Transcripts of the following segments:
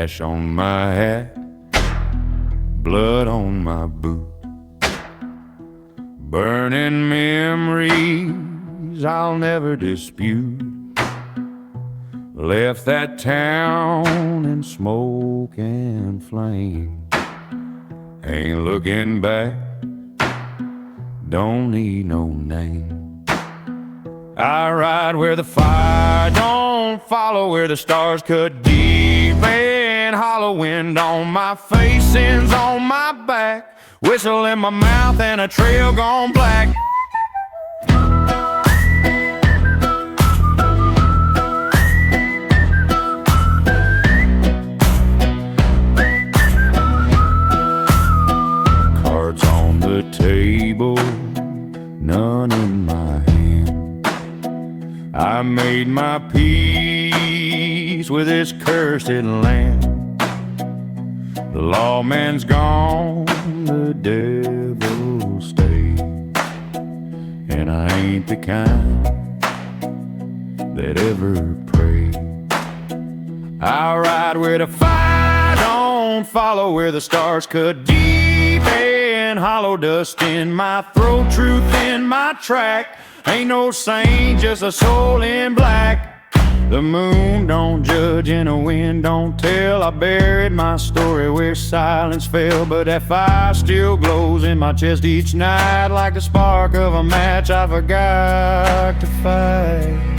ash on my hat, blood on my boot, burning memories I'll never dispute. Left that town in smoke and flame. Ain't looking back, don't need no name. I ride where the fire don't follow, where the stars cut deep and hollow. Wind on my face, sins on my back, whistle in my mouth and a trail gone black. Cards on the table, none in my hand. I made my peace with this cursed land. The lawman's gone, the devil stayed, and I ain't the kind that ever prayed. I ride where the fire don't follow, where the stars cut deep and hollow. Dust in my throat, truth in my track. Ain't no saint, just a soul in black. The moon don't judge and the wind don't tell. I buried my story where silence fell, but that fire still glows in my chest each night, like the spark of a match I forgot to fight.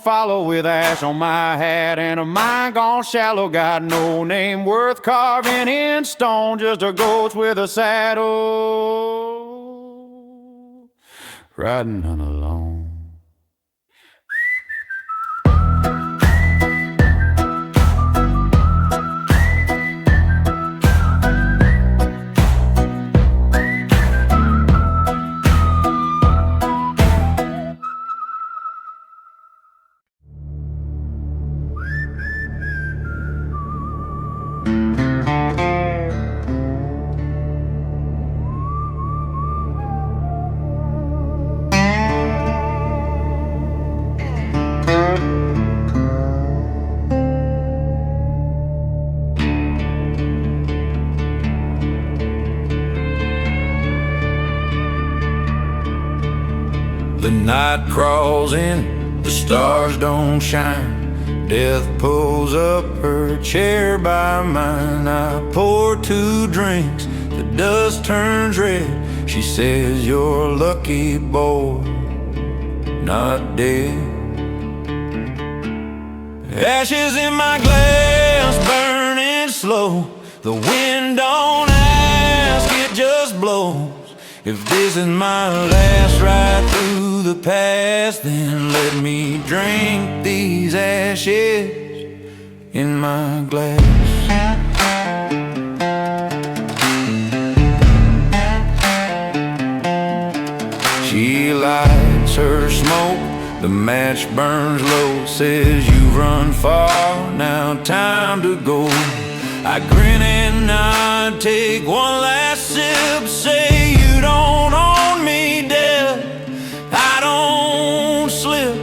Follow with ash on my hat and a mind gone shallow. Got no name worth carving in stone, just a ghost with a saddle, riding on alone. The night crawls in, the stars don't shine. Death pulls up her chair by mine. I pour 2 drinks, the dust turns red. She says, you're a lucky boy, not dead. Ashes in my glass, burning slow. The wind don't ask, it just blows. If this is my last ride through the past, then let me drink these ashes in my glass. She lights her smoke, the match burns low. Says you've run far, now time to go. I grin and I take one last sip. Say you don't own me, death, I don't slip.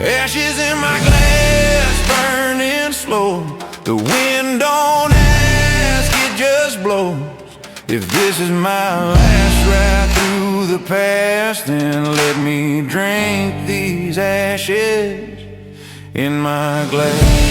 Ashes in my glass, burning slow. The wind don't ask, it just blows. If this is my last ride through the past, then let me drink these ashes in my glass.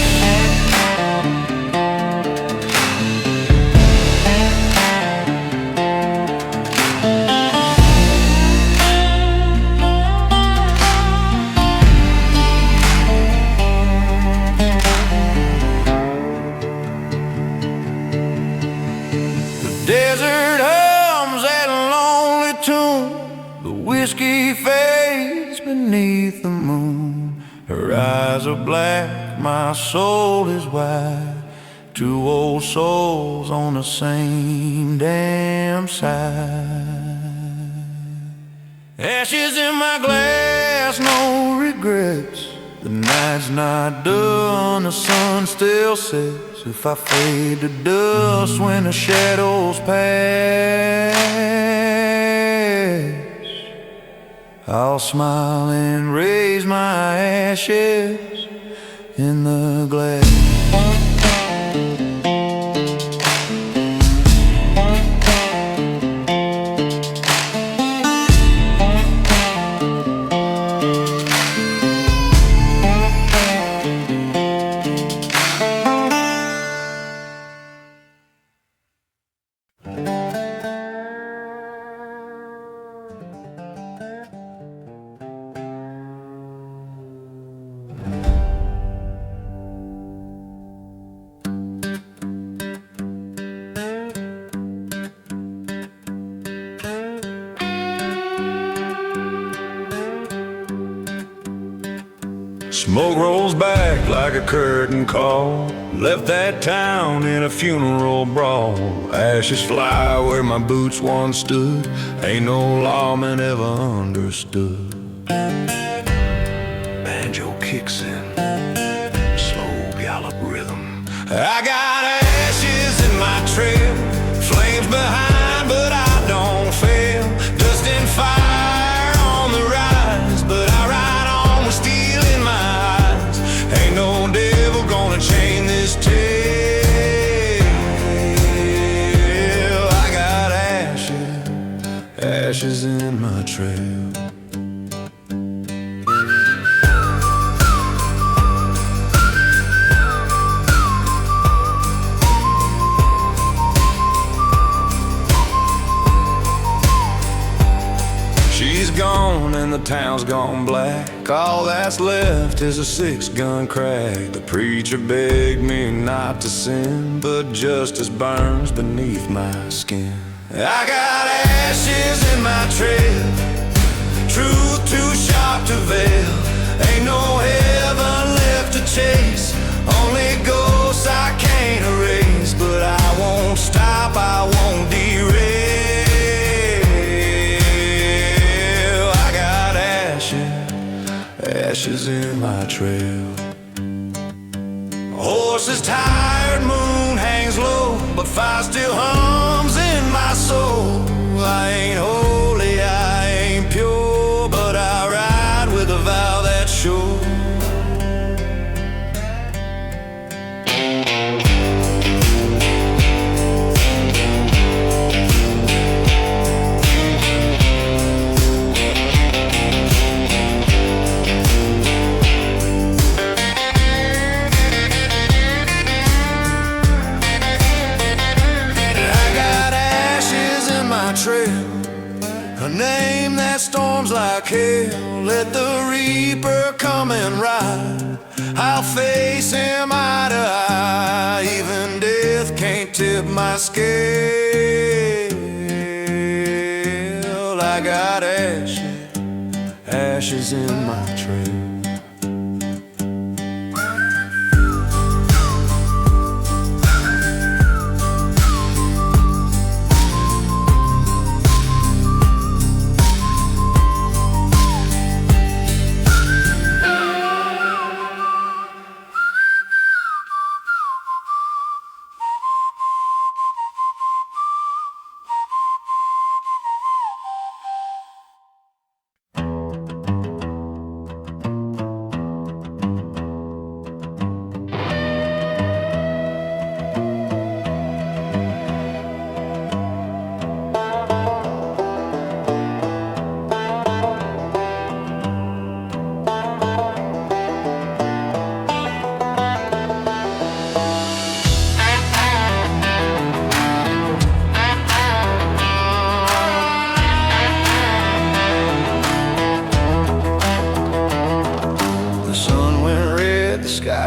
Desert hums at a lonely tune. The whiskey fades beneath the moon. Her eyes are black, my soul is wide. Two old souls on the same damn side. Ashes in my glass, no regrets. The night's not done, the sun still sets. If I fade to dust when the shadows pass, I'll smile and raise my ashes in the glass. Smoke rolls back like a curtain call. Left that town in a funeral brawl. Ashes fly where my boots once stood. Ain't no lawman ever understood. Banjo kicks in, slow gallop rhythm. I got ashes in my trail, flames behind but I don't fail. Dust and fire on the rise, but I ride on with steel in my eyes. Ain't no devil gonna chain this tale. I got ashes in my trail. Gone and the town's gone black. All that's left is a 6-gun crack. The preacher begged me not to sin, but justice burns beneath my skin. I got ashes in my trail, truth too sharp to veil. Ain't no heaven left to chase, only ghosts I can't erase. But I won't stop, I won't derail. Ashes in my trail. Horse is tired, moon hangs low, but fire still hums in my soul. I ain't holy, I ain't pure, but I ride with a vow that's sure. A name that storms like hell. Let the reaper come and ride. I'll face him eye to eye. Even death can't tip my scale. I got ashes in my trail.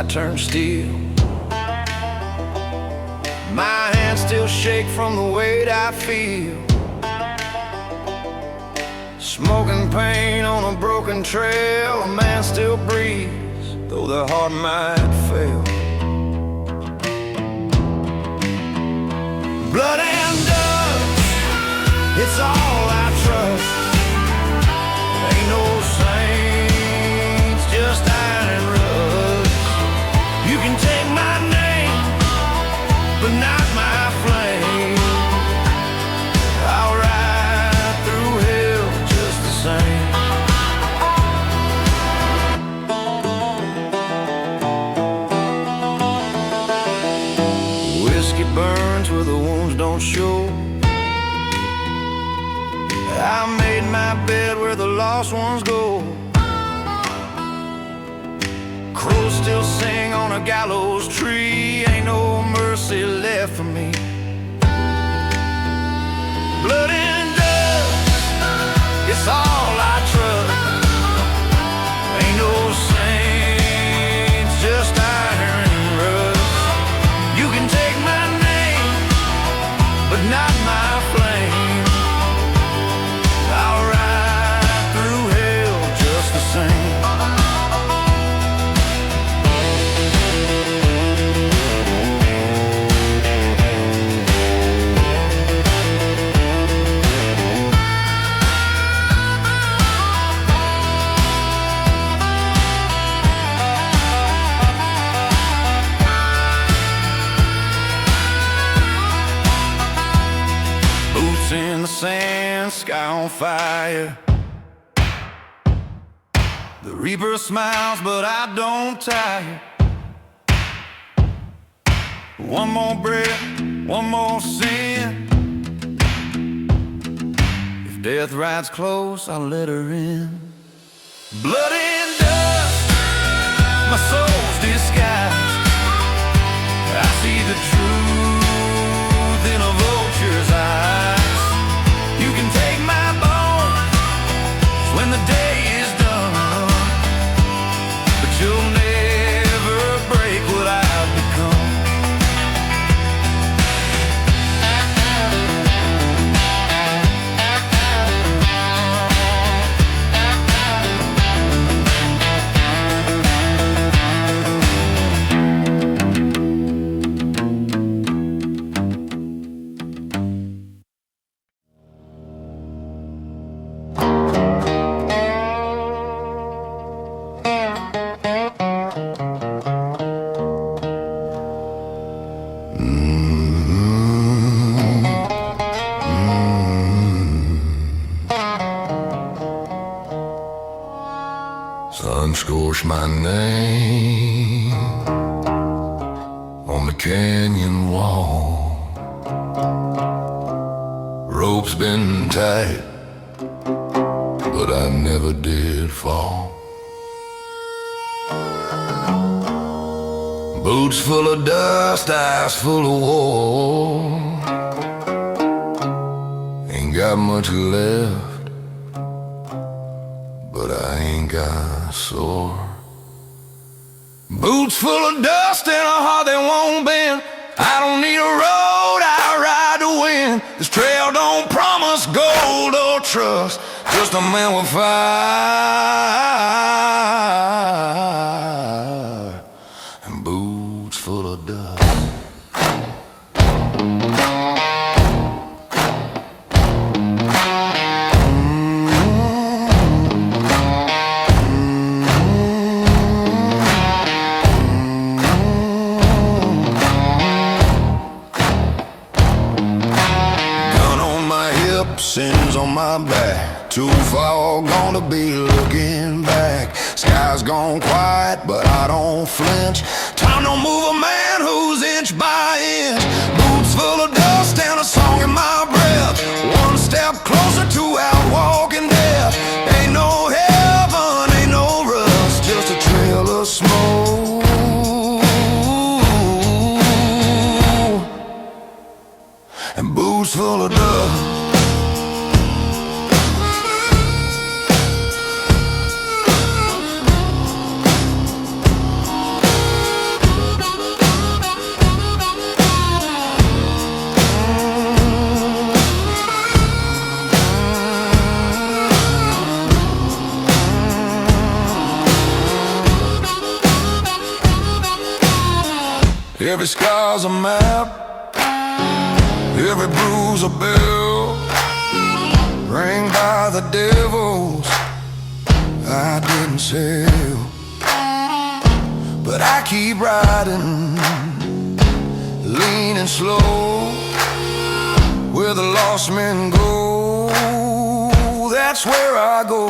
Turned steel. My hands still shake from the weight I feel. Smoking pain on a broken trail. A man still breathes, though their heart might fail. Blood and dust, it's all I trust. Ain't no saints, just iron and rust. You can take my name, but not my flame. I'll ride through hell just the same. Whiskey burns where the wounds don't show. I made my bed where the lost ones go. Crows still sing on a gallows tree. Ain't no mercy left for me. Blood and dust, it's all I trust. Ain't no saints, just iron and rust. You can take my name, but not my flame. I'll ride through hell just the same. In the sand, sky on fire. The reaper smiles, but I don't tire. One more breath, one more sin. If death rides close, I'll let her in. Blood and dust, my soul's disguised. I see the truth in a vulture's eyes. You can take my bones when the day is done, but you'll never break what I've become. Sun scorched my name on the canyon wall. Rope's been tight, but I never did fall. Boots full of dust, eyes full of war. Ain't got much left, but I ain't got sore. Boots full of dust and a heart that won't bend. I don't need a road, I ride to win. This trail don't promise gold or trust, just a man with fire and boots full of dust. Sins on my back, too far gone to be looking back. Sky's gone quiet, but I don't flinch. Time to move a man who's inch by inch. Boots full of dust and a song in my breath. One step closer to out walking death. Ain't no heaven, ain't no rust, just a trail of smoke and boots full of dust. Every scar's a map, every bruise a bell, rang by the devils I didn't sell. But I keep riding, lean and slow, where the lost men go, that's where I go.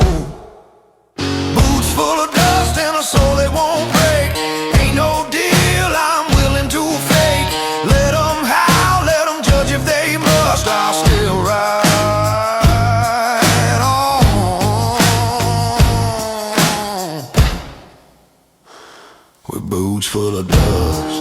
Boots full of dust and a soul that won't break. Ain't no deal I'm willing to fake. Let them howl, let them judge if they must. I'll still ride on with boots full of dust.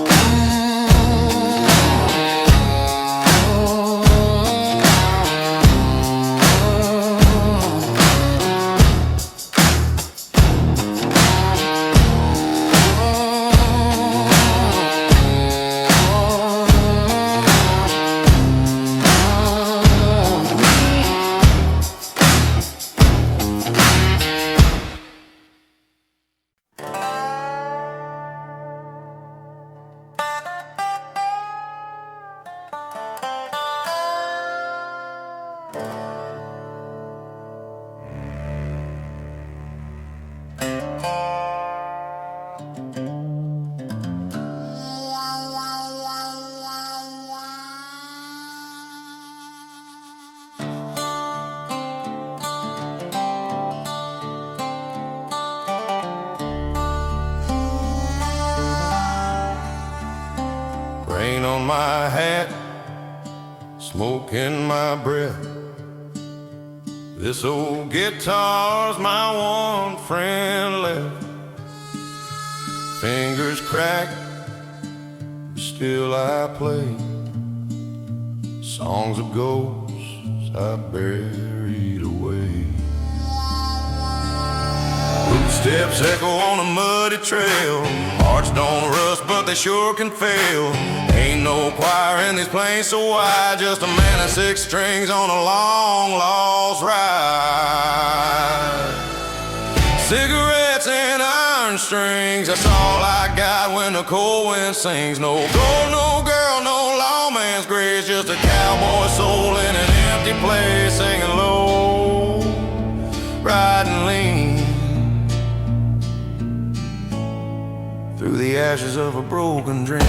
Rain on my hat, smoke in my breath. This old guitar's my one friend left. Fingers cracked, still I play songs of ghosts I buried away. Footsteps echo on a muddy trail. Hearts don't rust, but they sure can fail. Ain't no choir in these plains so wide, just a man and six strings on a long lost ride. Cigarettes and iron strings, that's all I got when the cold wind sings. No gold, no girl, no lawman's grace, just a cowboy soul in an empty place, singing low, riding lean through the ashes of a broken dream.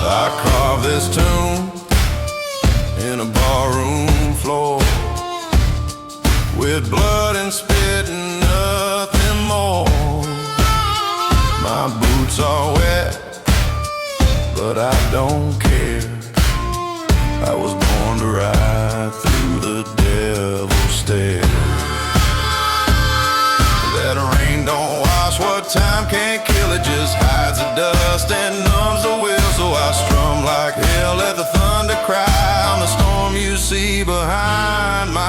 I carved this tune in a barroom floor with blood and spit and nothing more. My boots are wet, but I don't care. I was born to ride through the devil's stairs. That rain don't wash what time can't kill, it just hides the dust and numbs the will. So I strum like hell, let the thunder cry on the storm you see behind my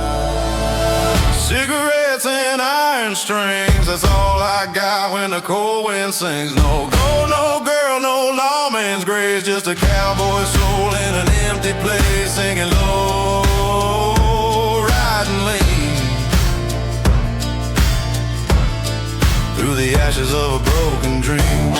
eyes. Cigarettes and iron strings, that's all I got when the cold wind sings. No gold, no girl, no lawman's grace, just a cowboy soul in an empty place, singing low, riding lean through the ashes of a broken dream.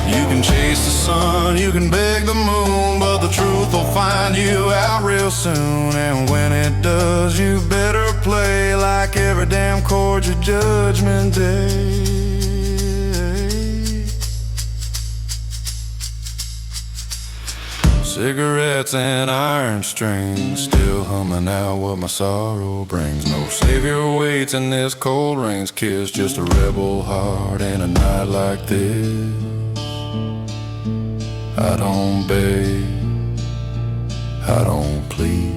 You can chase the sun, you can beg the moon, but the truth will find you out real soon. And when it does, you better play like every damn chord's your judgment day. Cigarettes and iron strings, still humming out what my sorrow brings. No savior waits in this cold rain's kiss, just a rebel heart in a night like this. I don't beg, I don't plead,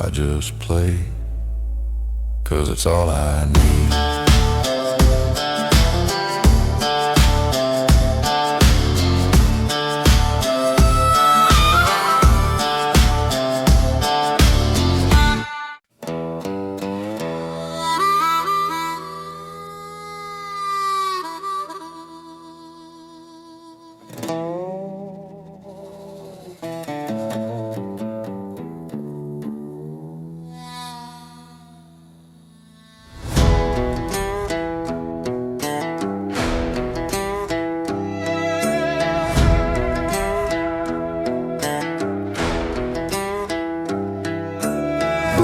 I just play, 'cause it's all I need.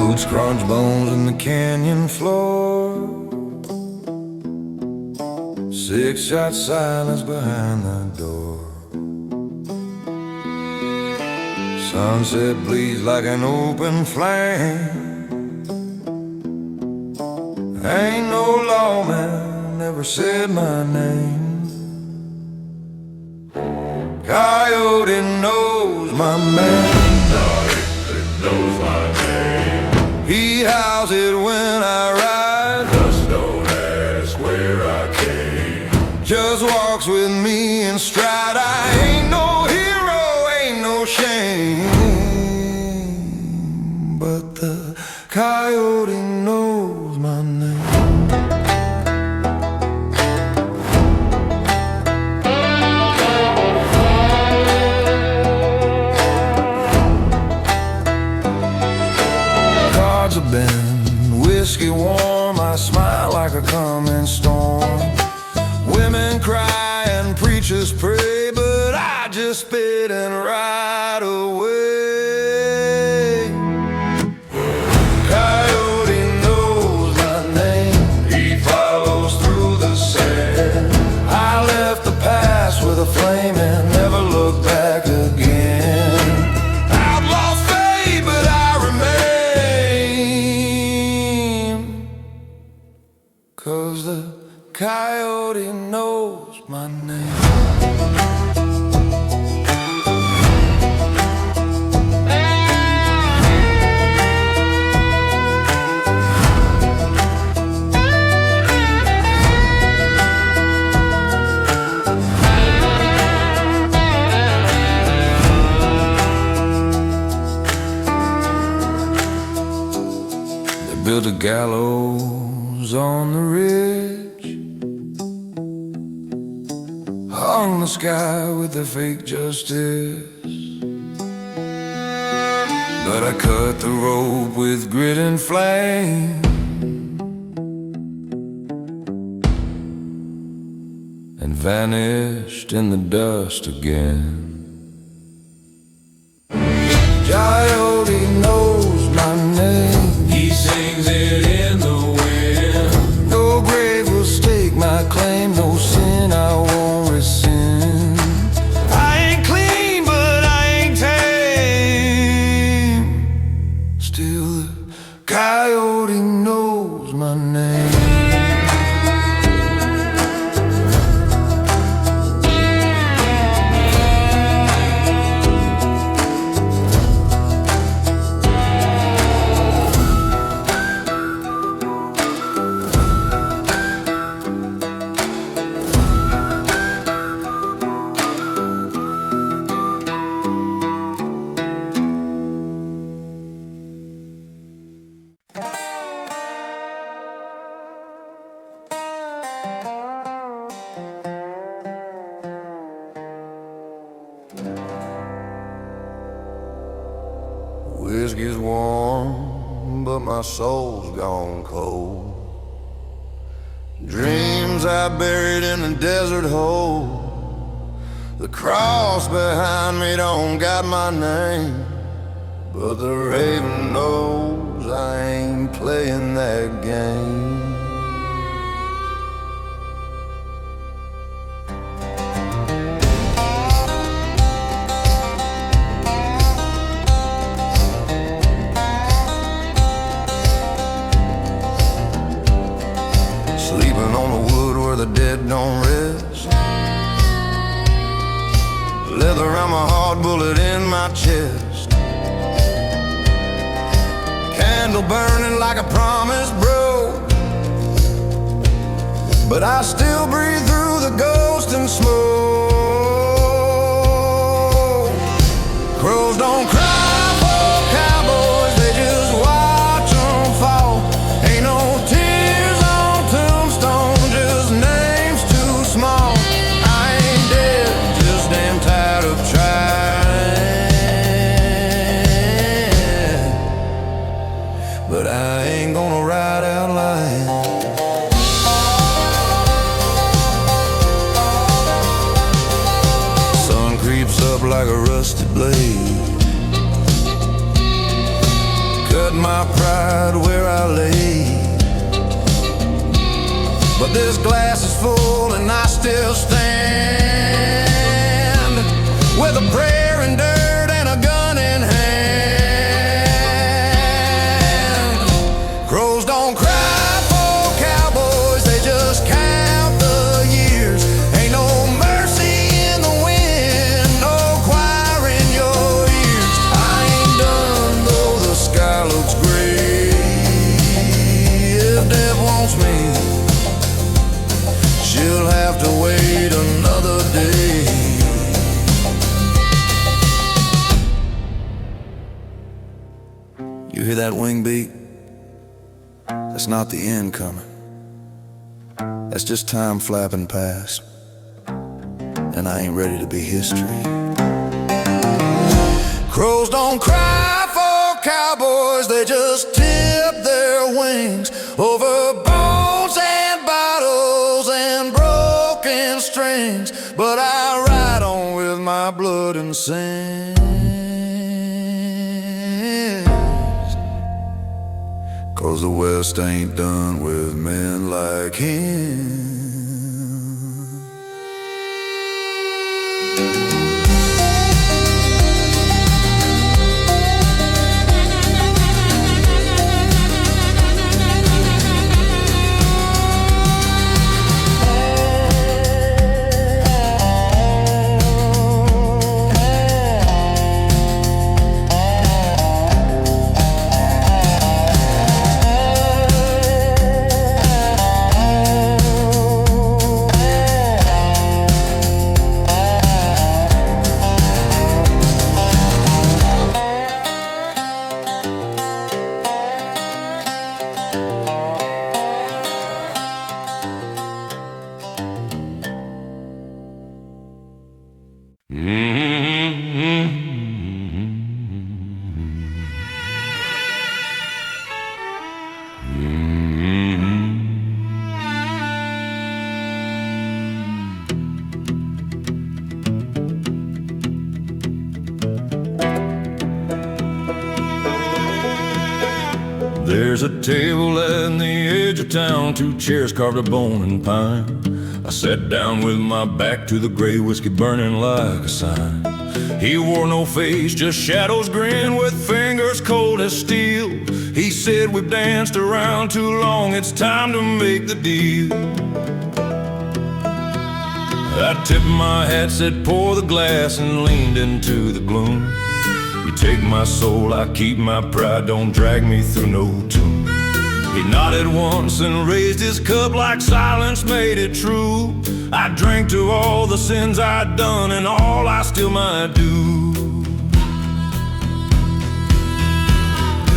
Boots crunch bones in the canyon floor. 6-shot silence behind the door. Sunset bleeds like an open flame. Ain't no lawman ever said my name. Coyote knows my man. Coyote knows my name. He howls it when I ride. Just don't ask where I came. Just walks with me in stride. I ain't no hero, ain't no shame. But the coyote knows my name. Have been whiskey warm, I smile like a coming storm. Women cry and preachers pray, but I just spit and ride away. Coyote knows my name. He follows through the sand. I left the past with a flame and never looked back again. Outlaw fade, but I remain. 'Cause the coyote knows my name. They built a gallows on the ridge, hung the sky with their fake justice. But I cut the rope with grit and flame, and vanished in the dust again. Coyote knows my name. He sings it in the wind. No grave will stake my claim, no sin I won't rescind. I ain't clean, but I ain't tame. Still the coyote knows my name. Whiskey's warm, but my soul's gone cold. Dreams I buried in a desert hole. The cross behind me don't got my name, but the raven knows I ain't playing that game. The dead don't rest. Leather around my heart, bullet in my chest. Candle burning like a promise broke, but I still breathe through the ghost and smoke. Crows don't cry for cowboys, they just watch them fall. Ain't no tears on tombstone, just names too small. I ain't dead, just damn tired of trying. But I ain't gonna ride out lying. Sun creeps up like a rusted blade, cutting my pride where I lay. But this glass is full and I still stand, with a prayer in dirt and a gun in hand. Crows don't cry for cowboys, they just count the years. Ain't no mercy in the wind, no choir in your ears. I ain't done though the sky looks gray. If death wants me, she'll have to wait another day. You hear that wing beat? That's not the end coming. That's just time flapping past, and I ain't ready to be history. Crows don't cry for cowboys, they just tip their wings over bones and bottles and broken strings. But I ride on with my blood and sins, 'cause the West ain't done with men like him. There's a table at the edge of town, 2 chairs carved of bone and pine. I sat down with my back to the gray whiskey burning like a sign. He wore no face, just shadows grin with fingers cold as steel. He said, we've danced around too long, it's time to make the deal. I tipped my hat, said pour the glass, and leaned into the gloom. You take my soul, I keep my pride, don't drag me through no tomb. He nodded once and raised his cup like silence made it true. I drank to all the sins I'd done and all I still might do.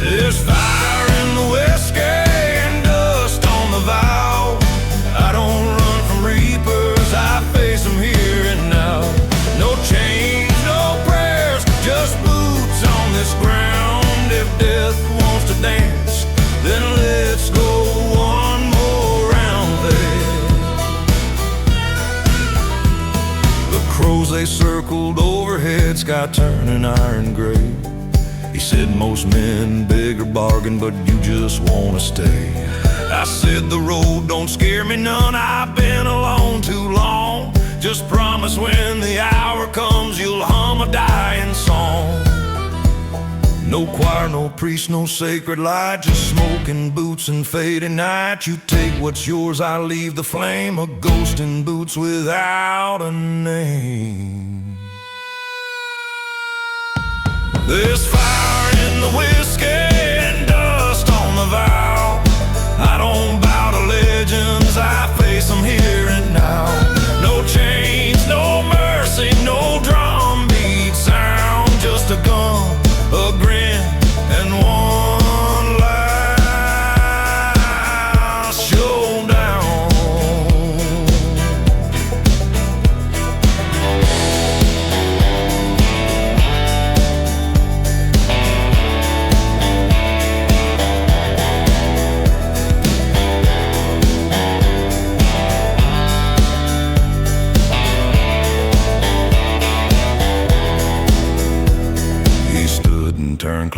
There's fire in the whiskey and dust on the vow. I don't run from reapers, I face them here and now. No chains, no prayers, just boots on this ground. If death wants to dance, then let's go one more round there. The crows, they circled overhead, sky turning iron gray. He said most men beg or bargain, but you just wanna stay. I said the road don't scare me none, I've been alone too long. Just promise when the hour comes you'll hum a dying song. No choir, no priest, no sacred light, just smoking boots and fading night. You take what's yours, I leave the flame, a ghost in boots without a name. There's fire in the whiskey and dust on the vow. I don't bow to legends, I face them here and now. No chains, no mercy, no drum beat sound, just a gun, a grin, and one last showdown.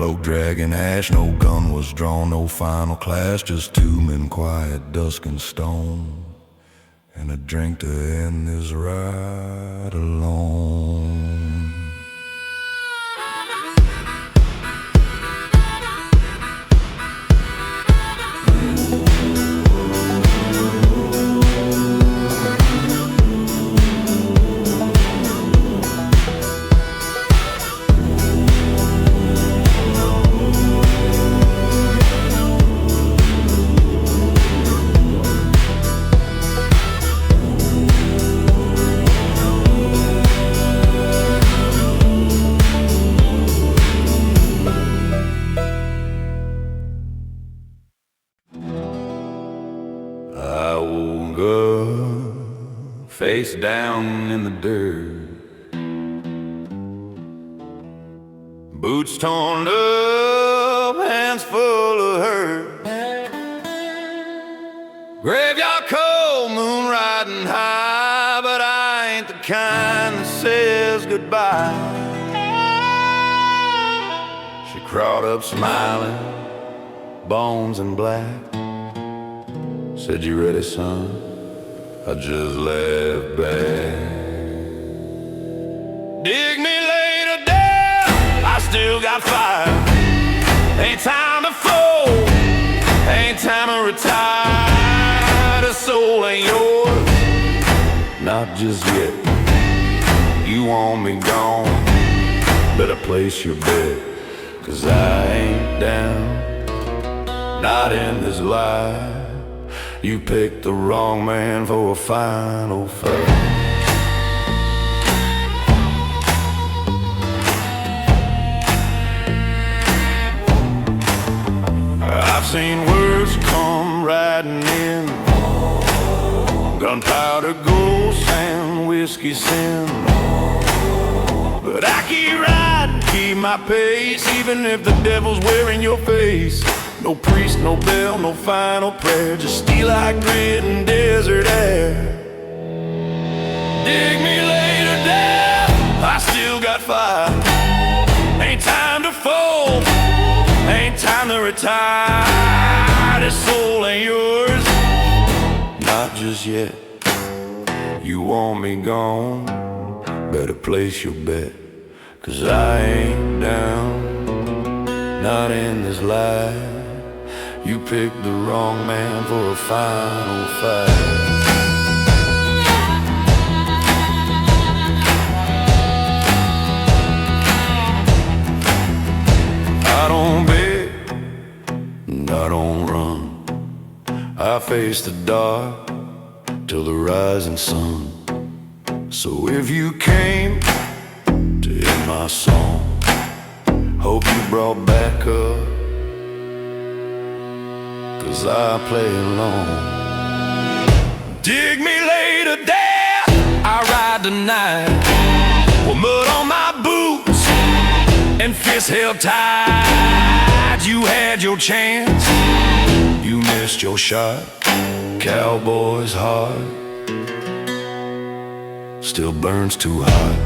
cloak dragging ash, no gun was drawn, no final clash, just two men quiet, dusk and stone, and a drink to end this ride alone. Face down in the dirt, boots torn up, hands full of hurt. Graveyard cold, moon riding high, but I ain't the kind that says goodbye. She crawled up smiling, bones and black. Said, "You ready, son?" I just laughed back. Dig me later, Dad, I still got fire. Ain't time to fold, ain't time to retire. The soul ain't yours, not just yet. You want me gone, better place your bet, 'cause I ain't down, not in this life. You picked the wrong man for a final fight. I've seen words come riding in, gunpowder, ghosts, and whiskey sin. But I keep riding, keep my pace, even if the devil's wearing your face. No priest, no bell, no final prayer, just steel-like grit and desert air. Dig me later, Dad, I still got fire. Ain't time to fold, ain't time to retire. This soul ain't yours, not just yet. You want me gone, better place your bet, 'cause I ain't down, not in this life. You picked the wrong man for a final fight. I don't beg, and I don't run. I face the dark till the rising sun. So if you came to hear my song, hope you brought back up, 'cause I play alone. Dig me later, Dad, I ride tonight, with mud on my boots and fists held tight. You had your chance, you missed your shot. Cowboy's heart still burns too hot.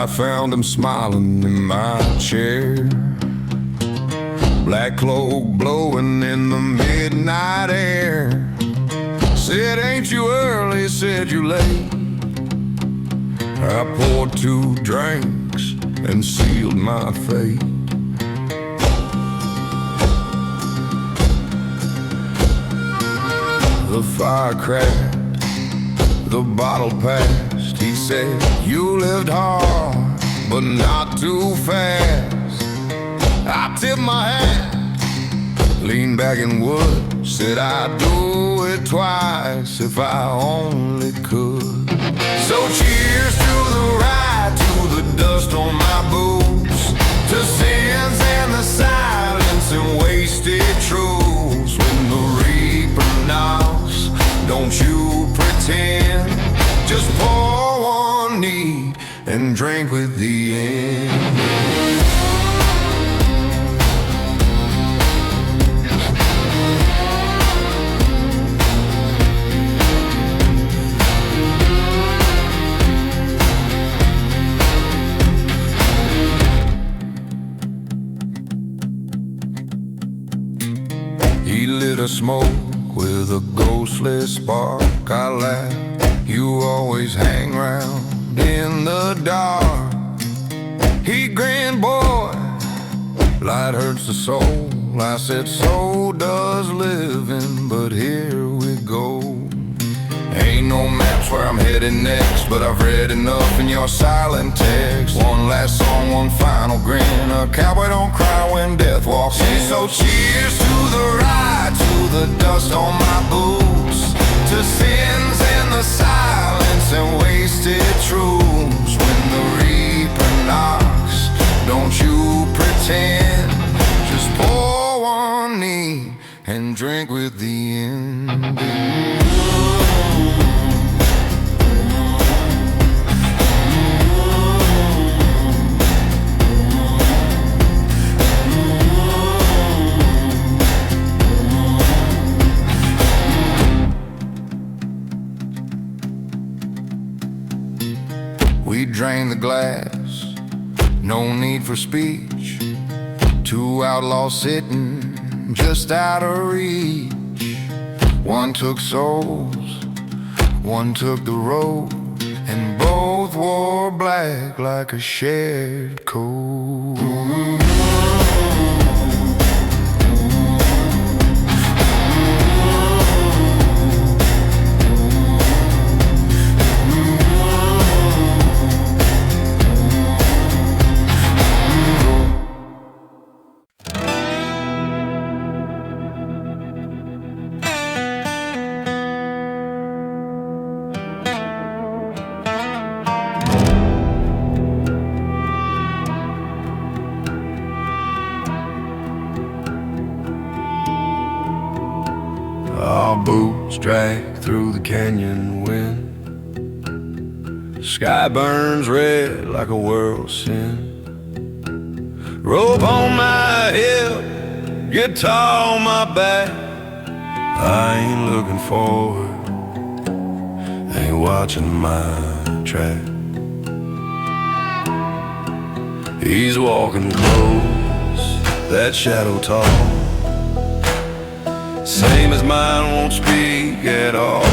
I found him smiling in my chair, black cloak blowing in the midnight air. Said, "Ain't you early?" Said, "You late." I poured 2 drinks and sealed my fate. The fire cracked, the bottle passed. He said, "You lived hard, but not too fast." I tipped my hat, leaned back and would. Said I'd do it twice if I only could. So cheers to the ride, to the dust on my boots, to sins and the drink with the end. He lit a smoke with a ghostly spark. I laughed, you always hang round in the dark. He grinned, boy, light hurts the soul. I said, so does living, but here we go. Ain't no maps where I'm headed next, but I've read enough in your silent text. One last song, one final grin. A cowboy don't cry when death walks in. So cheers to the ride, to the dust on my boots, to sins in the silence and wasted truths. When the reaper knocks, don't you pretend. Just pour one knee and drink with the end. We drained the glass, no need for speech. Two outlaws sitting just out of reach. One took souls, one took the road, and both wore black like a shared code. Our boots drag through the canyon wind. Sky burns red like a world sin. Rope on my hip, guitar on my back. I ain't looking forward, ain't watching my track. He's walking close, that shadow tall. Same as mine, won't speak at all.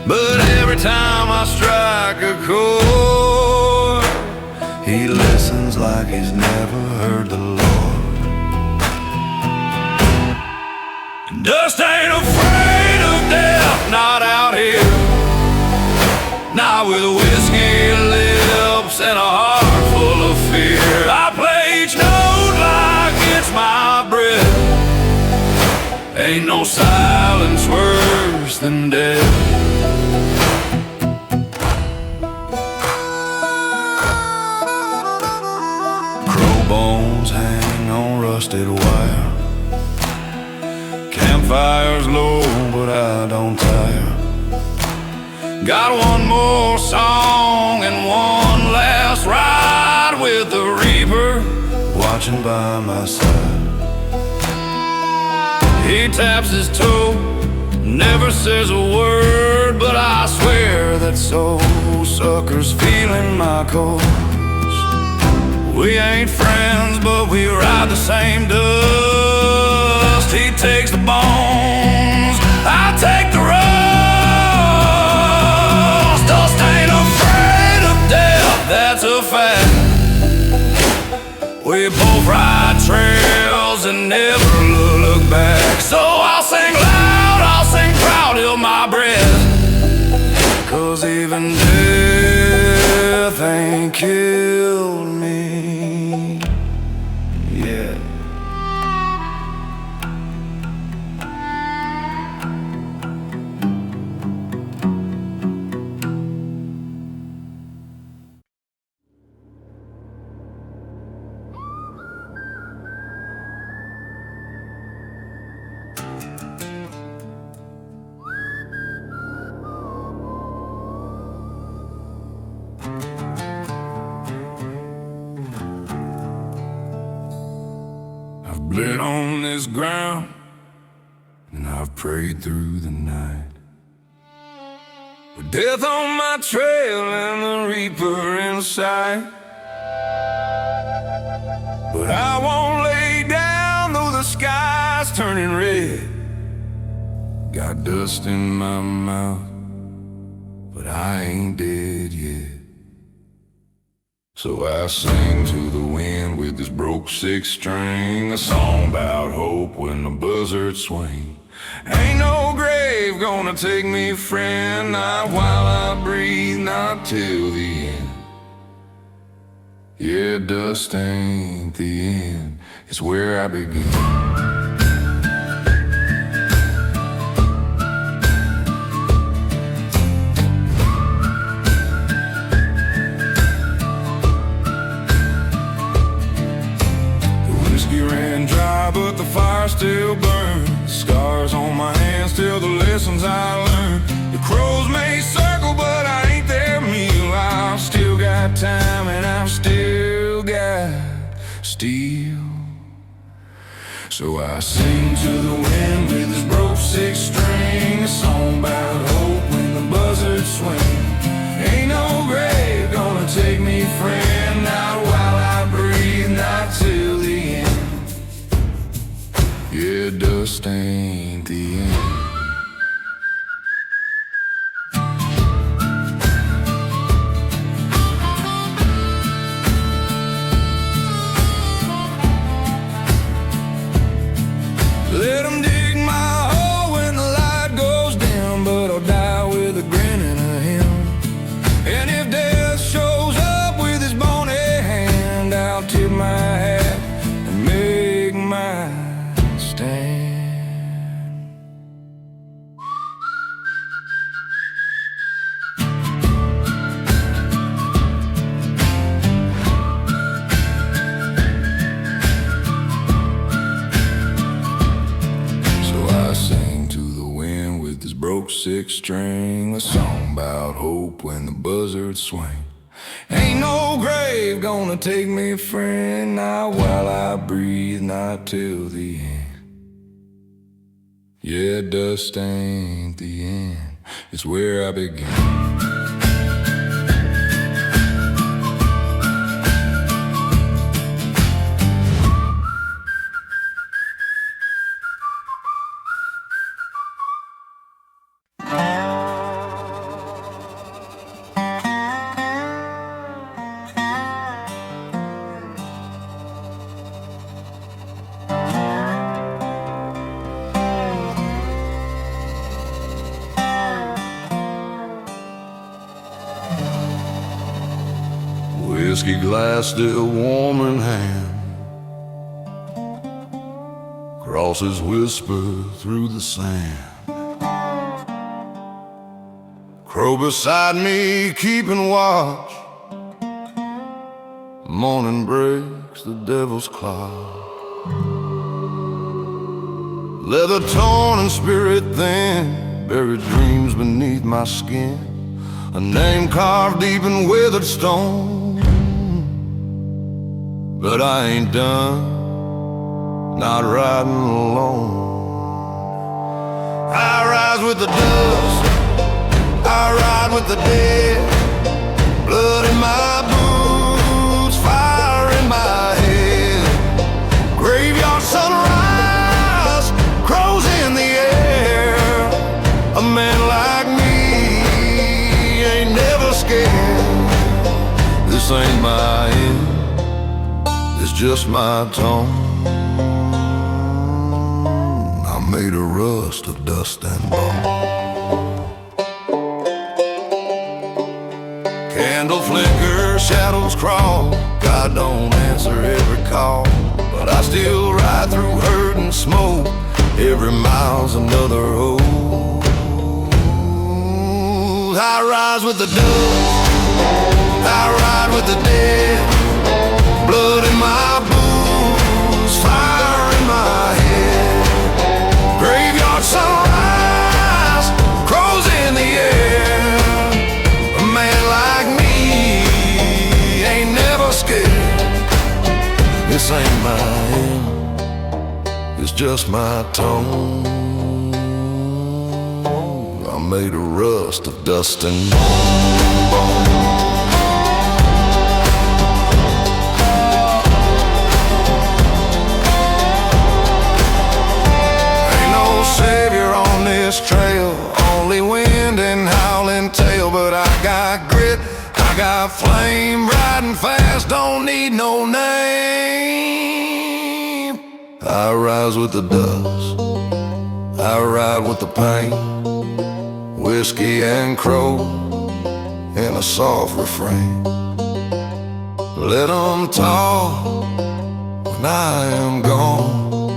But every time I strike a chord, he listens like he's never heard the Lord. Dust ain't afraid of death, not out here. Not with whiskey lips and a heart full of fear. I play each note like it's my breath. Ain't no silence worse than death. Crow bones hang on rusted wire. Campfire's low, but I don't tire. Got one more song and one last ride with the reaper watching by my side. He taps his toe, never says a word, but I swear that soul sucker's feeling my course. We ain't friends, but we ride the same dust. He takes the bones, I take the rust. Dust ain't afraid of death, that's a fact. We both ride trails and never look back. So I'll sing loud, I'll sing proud till my breath. 'Cause even death ain't killed me yet. Lit on this ground, and I've prayed through the night. With death on my trail and the reaper in sight. But I won't lay down though the sky's turning red. Got dust in my mouth, but I ain't dead yet. So I sing to the wind with this broke six string, a song about hope when the buzzards swing. Ain't no grave gonna take me, friend, not while I breathe, not till the end. Yeah, dust ain't the end, it's where I begin. But the fire still burns. Scars on my hands, still the lessons I learned. The crows may circle, but I ain't their meal. I've still got time and I've still got steel. So I sing to the wind with this broke six string, a song about hope when the buzzards swing. Ain't no grave gonna take me, friend, not while I breathe, not till the end. Yeah, dust ain't the end. Let them dig my hole when the light goes dim, but I'll die with a grin and a hymn. And if death shows up with his bony hand, I'll tip my hat and make my stand. So I sing to the wind with this broke six string, a song about hope when the buzzards swing. Ain't no grave gonna take me, friend, not while I breathe, not till the end. Yeah, dust ain't the end, it's where I begin. Whiskey glass still warm in hand, crosses whisper through the sand. Crow beside me keeping watch, morning breaks the devil's clock. Leather torn and spirit thin, buried dreams beneath my skin, a name carved deep in weathered stone. But I ain't done, not riding alone. I rise with the dust, I ride with the dead. Blood in my boots, fire in my head. Graveyard sunrise, crows in the air. A man like me ain't never scared. This ain't my end, it's just my tone. I'm made of rust, of dust and bone. Candle flicker, shadows crawl. God don't answer every call, but I still ride through hurt and smoke. Every mile's another hole. I rise with the dust, I ride with the dead. Blood in my boots, fire in my head. Graveyard sunrise, crows in the air. A man like me ain't never scared. This ain't my end, just my tone. I'm made of rust, of dust and bone. Ain't no savior on this trail, only wind and howling tail. But I got grit, I got flame, riding fast, don't need no name. I rise with the dust, I ride with the pain, whiskey and crow in a soft refrain. Let them talk when I am gone.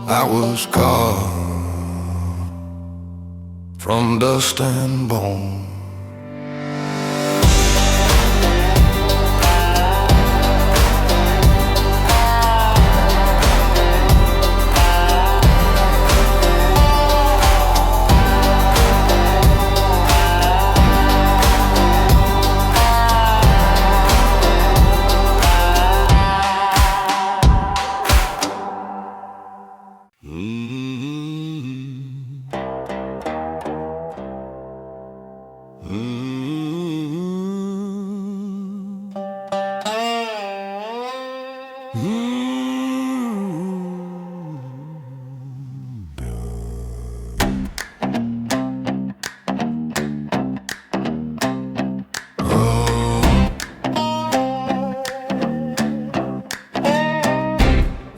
I was carved from dust and bone.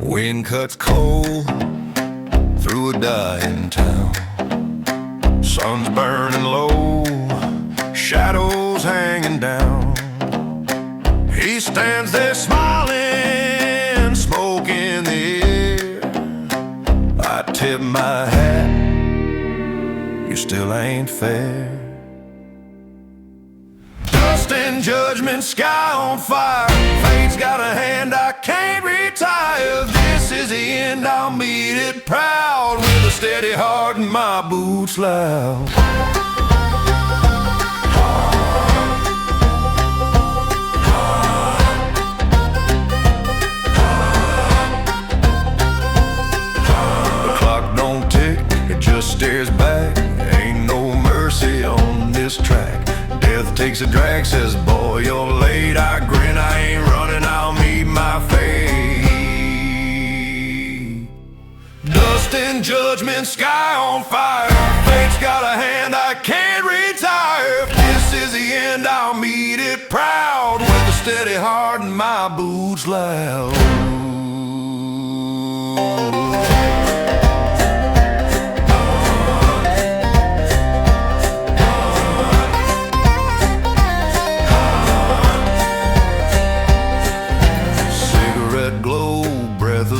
Wind cuts cold through a dying town. Sun's burning low, shadows hanging down. He stands there smiling, smoke in the air. I tip my hat, you still ain't fair. Dust and judgment, sky on fire. Fate's got a hand, I can't retire. This is the end, I'll meet it proud, with a steady heart and my boots loud. The clock don't tick, it just stares back. Ain't no mercy on this track. Death takes a drag, says, boy, you're late. I grin, I ain't running, I'll meet my fate. Dust and judgment, sky on fire. Fate's got a hand, I can't retire. If this is the end, I'll meet it proud, with a steady heart and my boots loud.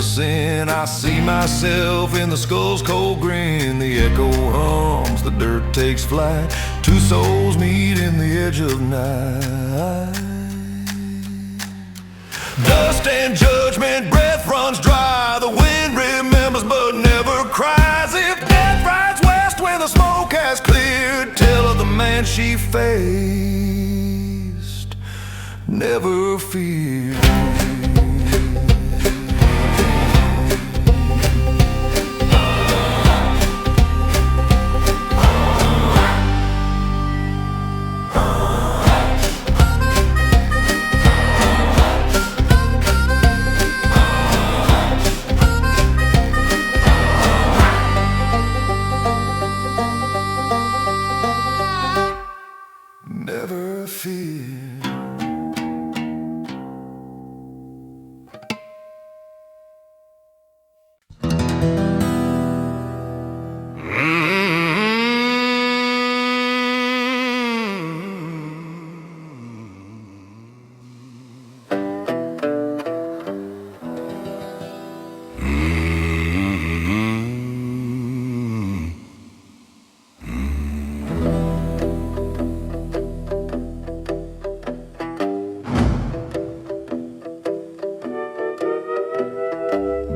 Sin. I see myself in the skull's cold grin. The echo hums, the dirt takes flight. Two souls meet in the edge of night. Dust and judgment, breath runs dry. The wind remembers but never cries. If death rides west when the smoke has cleared, tell of the man she faced, never feared. Never fear.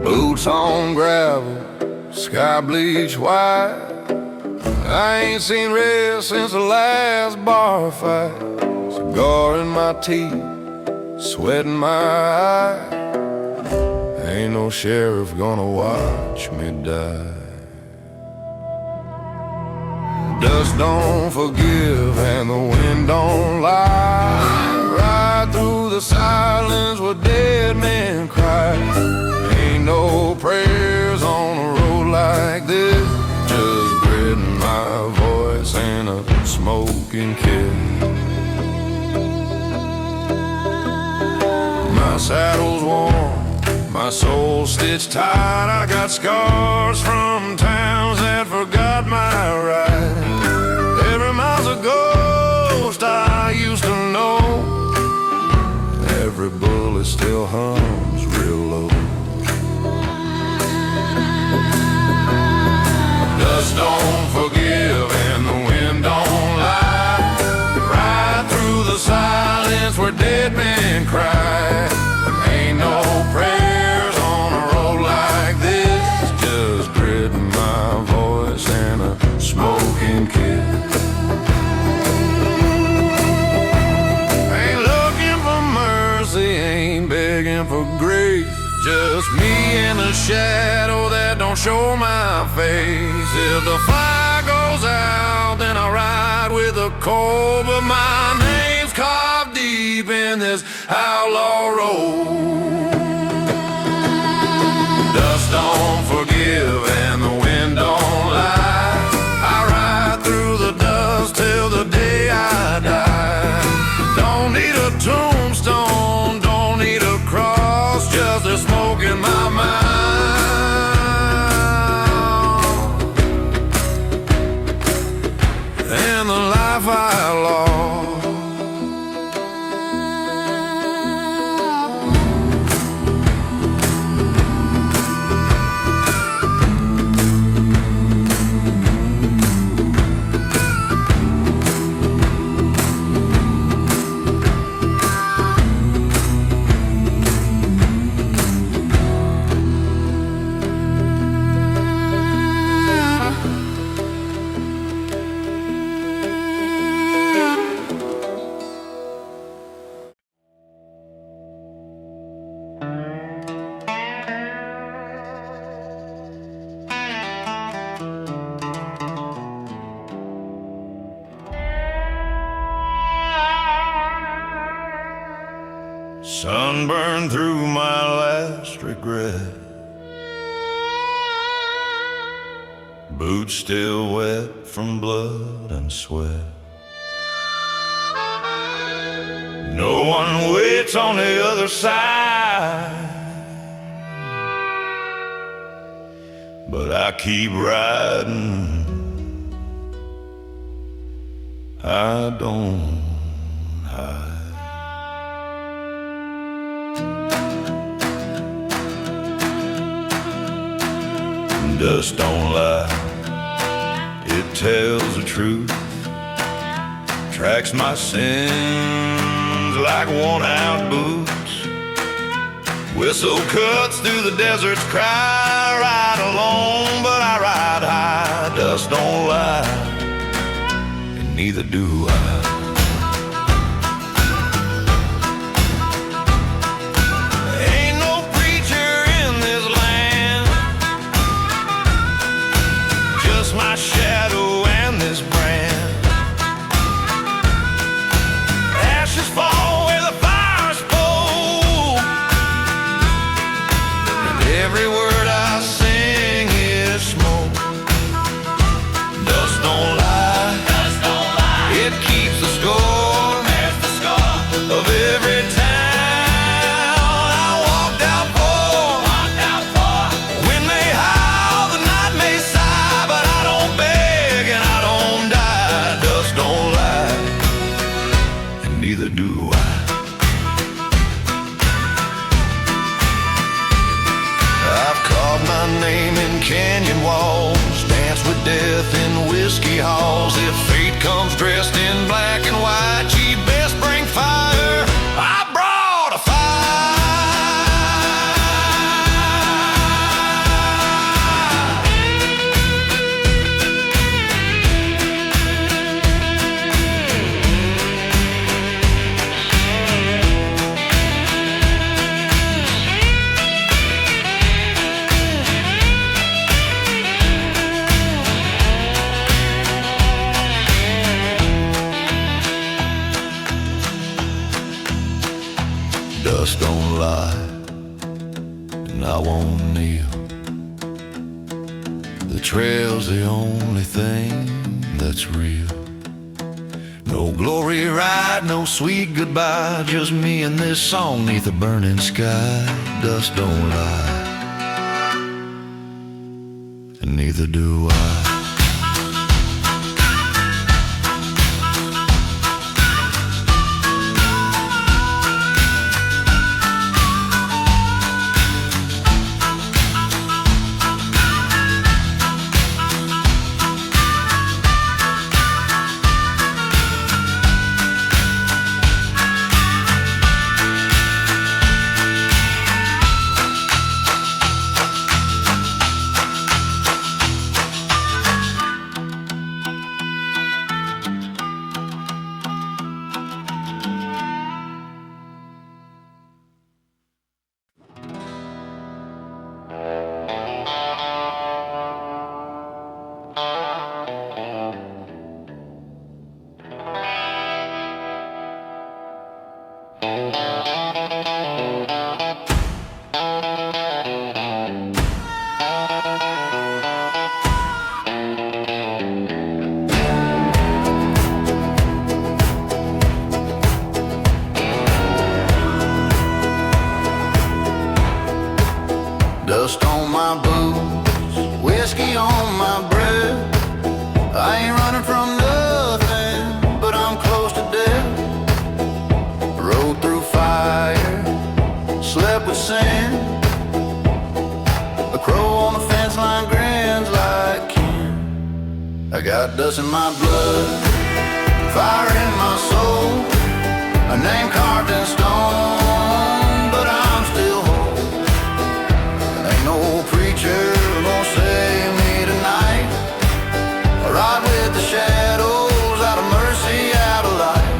Boots on gravel, sky bleach white. I ain't seen red since the last bar fight. Cigar in my teeth, sweat in my eye. Ain't no sheriff gonna watch me die. Dust don't forgive and the wind don't lie. Ride through the silence where dead men cry. Ain't no prayers on a road like this. Just gritting my voice and a smoking kid. My saddle's warm, my soul stitched tight. I got scars from towns that forgot my ride. Every mile's a ghost I used to know. Every bullet still hums real low. Dust don't forgive and the wind don't lie. Ride through the silence where dead men cry. Ain't no prayers on a road like this. Just gritting my voice and a smoking kid. Ain't looking for mercy, ain't begging for grace. Just me in the shadow that don't show my face. If the fire goes out, then I ride with the cold. But my name's carved deep in this outlaw road. Dust don't forgive and the wind don't lie. I ride through the dust till the day I die. Don't need a tombstone, don't need a cross, just a smoke in my mouth and the life I lost. Sunburn through my last regret. Boots still wet from blood and sweat. No one waits on the other side, but I keep riding. I don't hide. Dust don't lie, it tells the truth. Tracks my sins like worn-out boots. Whistle cuts through the desert's cry. Ride alone, but I ride high. Dust don't lie, and neither do I. My shadow and this brand. Ashes fall where the fire spoke, and every word I sing is smoke. Dust don't lie, dust don't lie. It keeps the score, there's the score of every town I walked out for. When they howl, the night may sigh, but I don't beg and I don't die. Dust don't lie, and neither do I. I've carved my name in canyon walls, danced with death in whiskey halls. If fate comes dressed in black and white, she best bring fire. I brought a fire. Dust don't lie, and I won't kneel. The trail's the only thing that's real. No glory ride, no sweet goodbye, just me and this song neath a burning sky. Dust don't lie, and neither do I. Dust on my boots, whiskey on my breath. I ain't running from nothing, but I'm close to death. Rode through fire, slept with sand. A crow on the fence line grins like Ken. I got dust in my blood, fire in my soul, a name carved in stone, but I'm still whole. No preacher won't save me tonight. I ride with the shadows, out of mercy, out of light.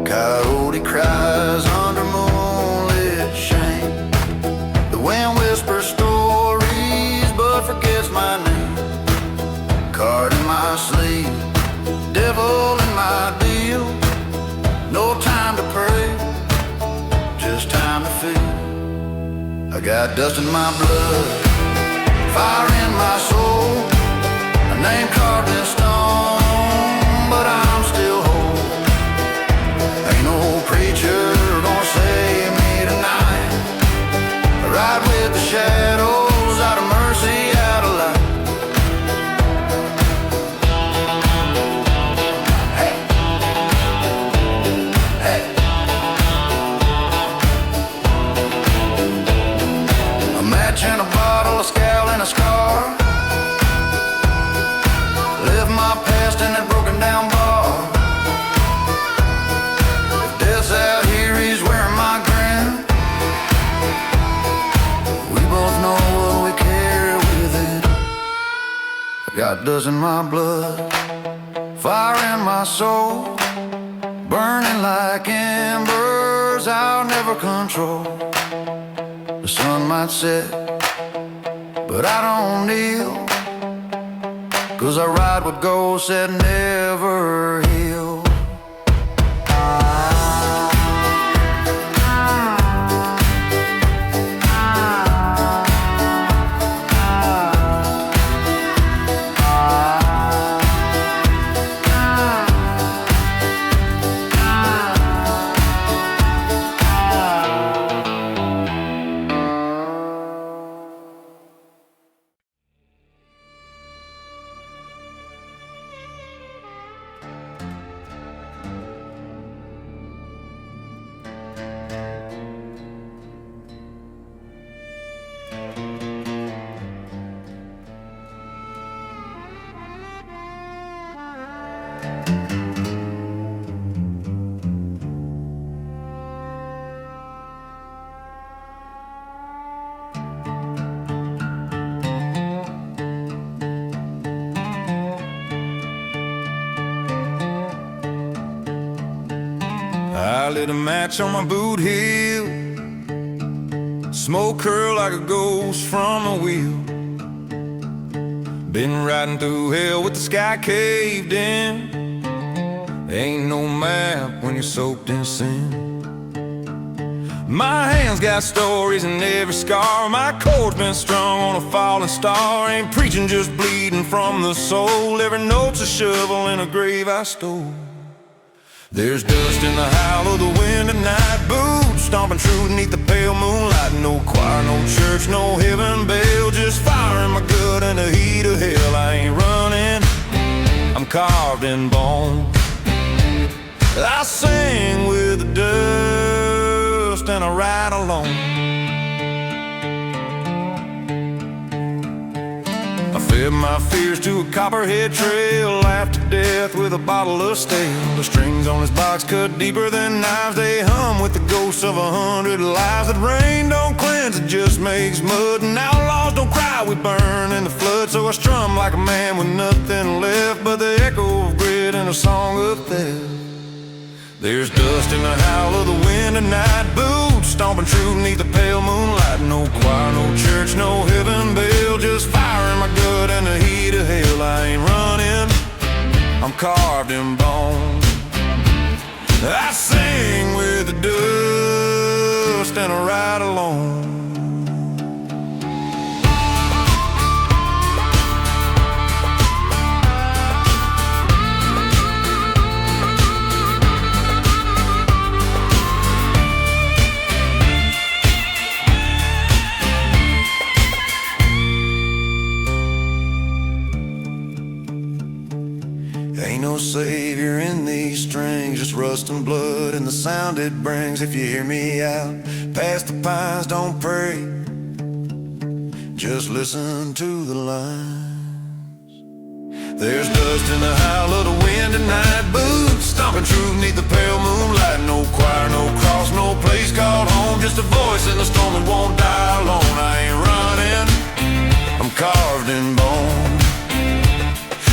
Coyote cries under moonlit shame. The wind whispers stories but forgets my name. Card in my sleeve, devil in my deal. No time to pray, just time to feel. I got dust in my blood, fire in my soul, a name carved in stone, but I'm still whole. Ain't no preacher gonna save me tonight. I ride with the shadows, out of mercy, out of light. And a bottle, a scowl and a scar. Live my past in that broken down bar. If death's out here, he's wearing my grin. We both know what we carry within. I got dust in my blood, fire in my soul, burning like embers I'll never control. The sun might set, but I don't kneel, 'cause I ride with ghosts that never heal. I lit a match on my boot heel, smoke curl like a ghost from a wheel. Been riding through hell with the sky caved in. Ain't no map when you're soaked in sin. My hands got stories in every scar. My cord's been strung on a falling star. Ain't preaching, just bleeding from the soul. Every note's a shovel in a grave I stole. There's dust in the howl of the wind at night. Boots stomping true beneath the pale moonlight. No choir, no church, no heaven bell. Just fire in my gut and the heat of hell. I ain't running, I'm carved in bone. I sing with the dust and I ride alone. I fed my fears to a copperhead trail. Laughed to death with a bottle of stale. The strings on his box cut deeper than knives. They hum with the ghosts of 100 lives. That rain don't cleanse, it just makes mud. And outlaws don't cry, we burn in the flood. So I strum like a man with nothing left but the echo of grit and a song of theft. There's dust in the howl of the wind at night. Boots stomping true beneath the pale moonlight. No choir, no church, no heaven bell. Just fire in my gut and the heat of hell. I ain't running, I'm carved in bone. I sing with the dust and I ride alone. Ain't no savior in these strings, just rust and blood and the sound it brings. If you hear me out past the pines, don't pray, just listen to the lines. There's dust in the howl of the wind at night. Boots stomping true beneath the pale moonlight. No choir, no cross, no place called home. Just a voice in the storm that won't die alone. I ain't running, I'm carved in bone.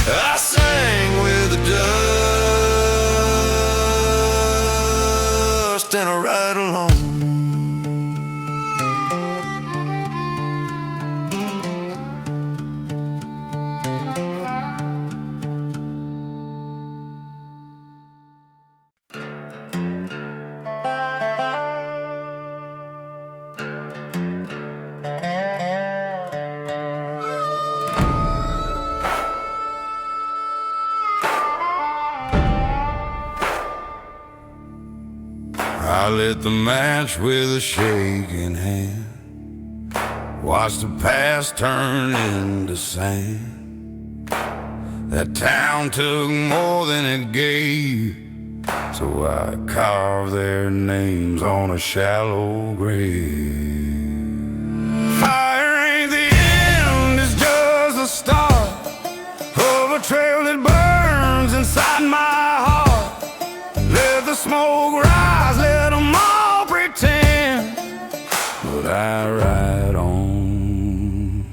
I sang with the dust and I ride alone. I lit the match with a shaking hand. Watched the past turn into sand. That town took more than it gave, so I carved their names on a shallow grave. Fire ain't the end, it's just the start of a trail that burns inside my heart. Let the smoke rise, let them all pretend, but I ride on,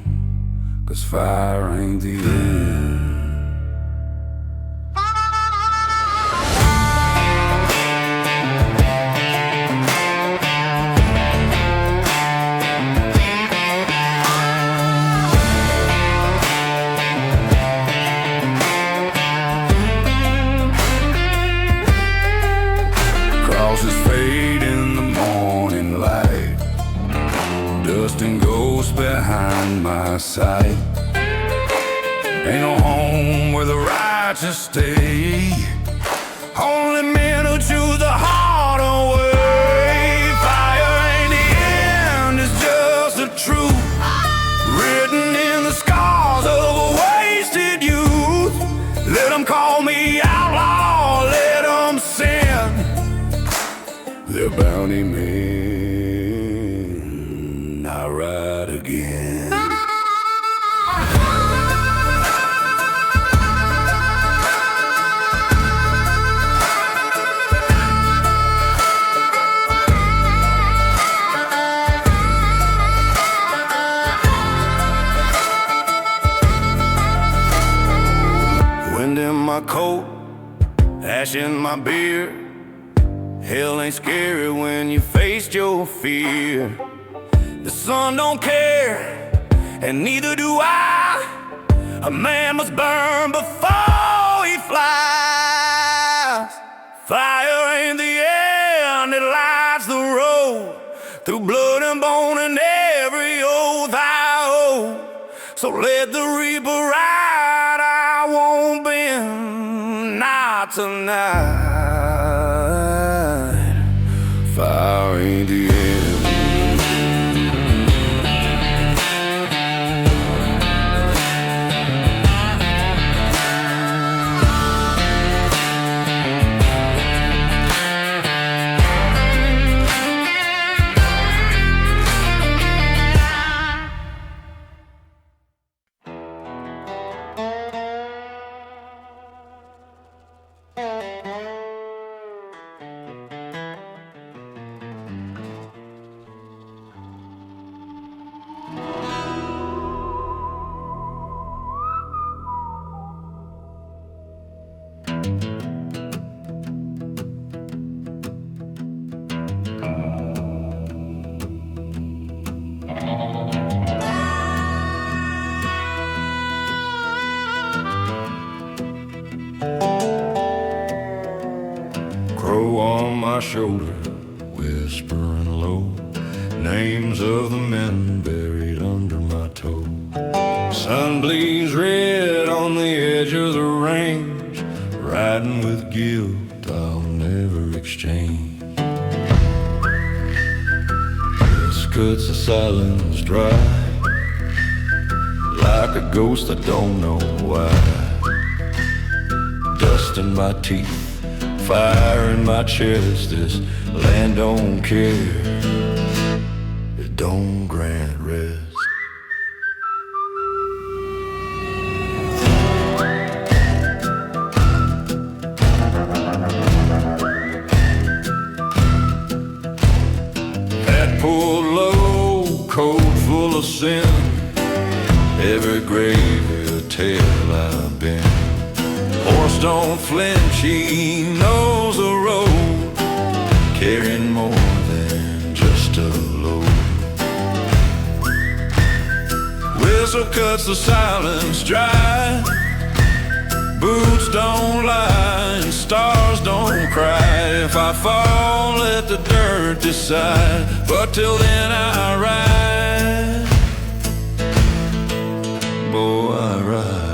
'cause fire ain't the end. Crosses fade in the morning light. Dust and ghosts behind my sight. Ain't no home where the righteous stay. Only men who choose the harder way. Fire ain't the end, it's just the truth, written in the scars of a wasted youth. Let them call me outlaw, let them sin. They're bounty men, I ride again. Wind in my coat, ash in my beard. Hell ain't scary when you faced your fear. The sun don't care, and neither do I. A man must burn before he flies. Fire ain't the end, it lights the road through blood and bone and every oath I owe. So let the reaper ride, I won't bend, not tonight. Fire ain't the end. Shoulder, whispering low, names of the men buried under my toe. Sun bleeds red on the edge of the range, riding with guilt I'll never exchange. This cuts the silence dry, like a ghost I don't know why. Dust in my teeth, fire in my chest, this land don't care, it don't grant rest. Hat pulled low, coat full of sin, every grave a tale I've been. Horse don't flinch, he knows the road, carrying more than just a load. Whistle cuts the silence dry, boots don't lie and stars don't cry. If I fall, let the dirt decide, but till then I ride. Boy, I ride.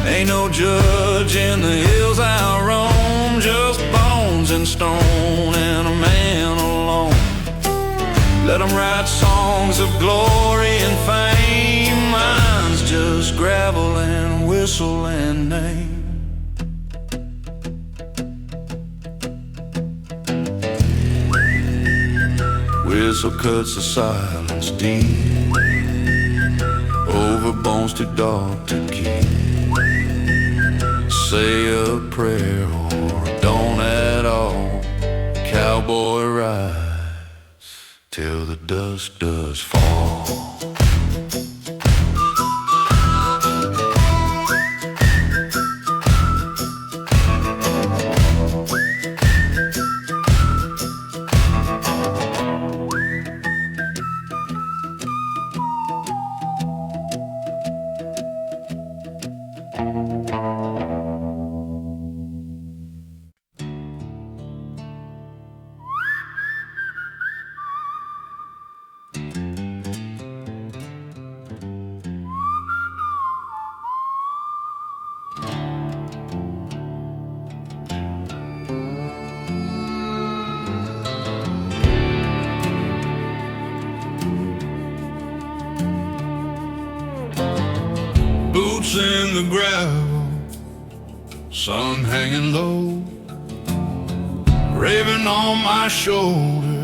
Ain't no judge in the hills I roam, just bones and stone and a man alone. Let them write songs of glory and fame, mine's just gravel and whistle and name. Whistle cuts the silence deep, over bones too dark to keep. Say a prayer or don't at all. Cowboy rides till the dusk does fall. Boots in the gravel, sun hanging low, raven on my shoulder,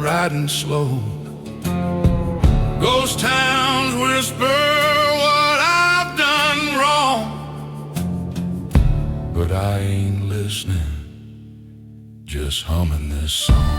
riding slow. Ghost towns whisper what I've done wrong, but I ain't listening, just humming this song.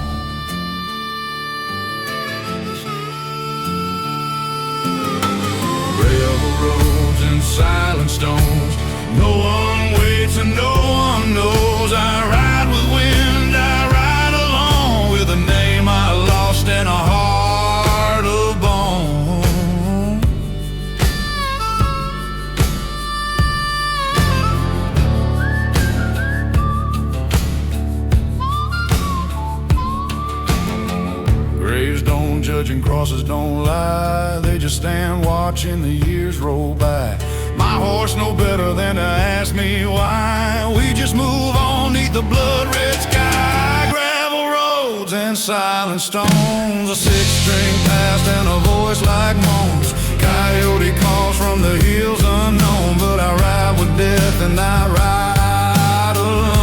Graves don't judge and crosses don't lie. They just stand watching the years roll by. My horse no better than to ask me why. We just move on neath the blood-red sky. Gravel roads and silent stones, a six-string past and a voice like moans. Coyote calls from the hills unknown, but I ride with death and I ride alone.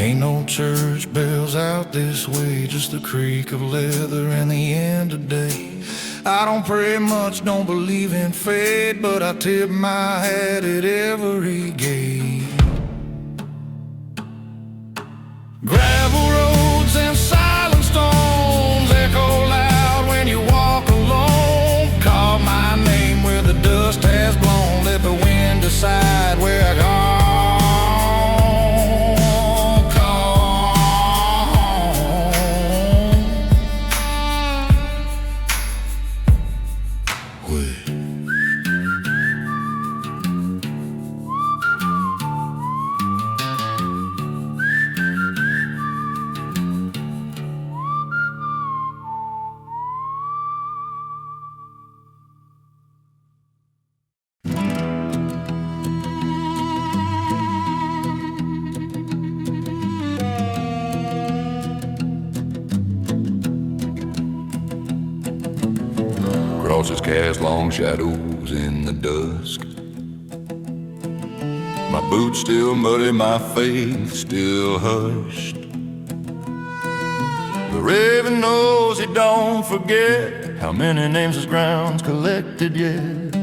Ain't no church bells out this way, just the creak of leather and the end of day. I don't pray much, don't believe in fate, but I tip my hat at every gate. Gravel roads and silent stones echo loud when you walk alone. Call my name where the dust has blown, let the wind decide where I go. Crosses cast long shadows in the dusk. My boots still muddy, my faith still hushed. The raven knows he don't forget how many names his ground's collected yet.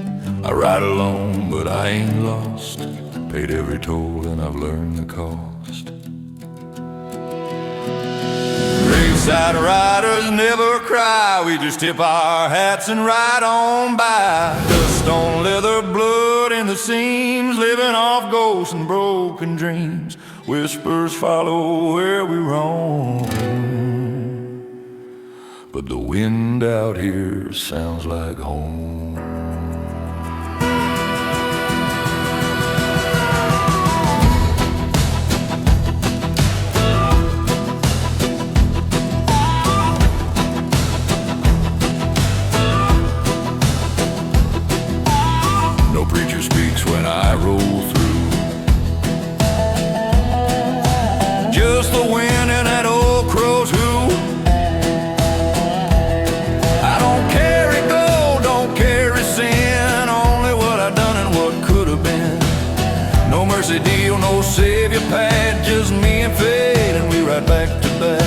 I ride alone, but I ain't lost. Paid every toll and I've learned the cost. Graveside riders never cry, we just tip our hats and ride on by. Dust on leather, blood in the seams, living off ghosts and broken dreams. Whispers follow where we roam, but the wind out here sounds like home. When I roll through, just the wind and that old crow's who. I don't carry gold, don't carry sin, only what I done and what could have been. No mercy deal, no savior pad, just me and fate, and we ride back to back.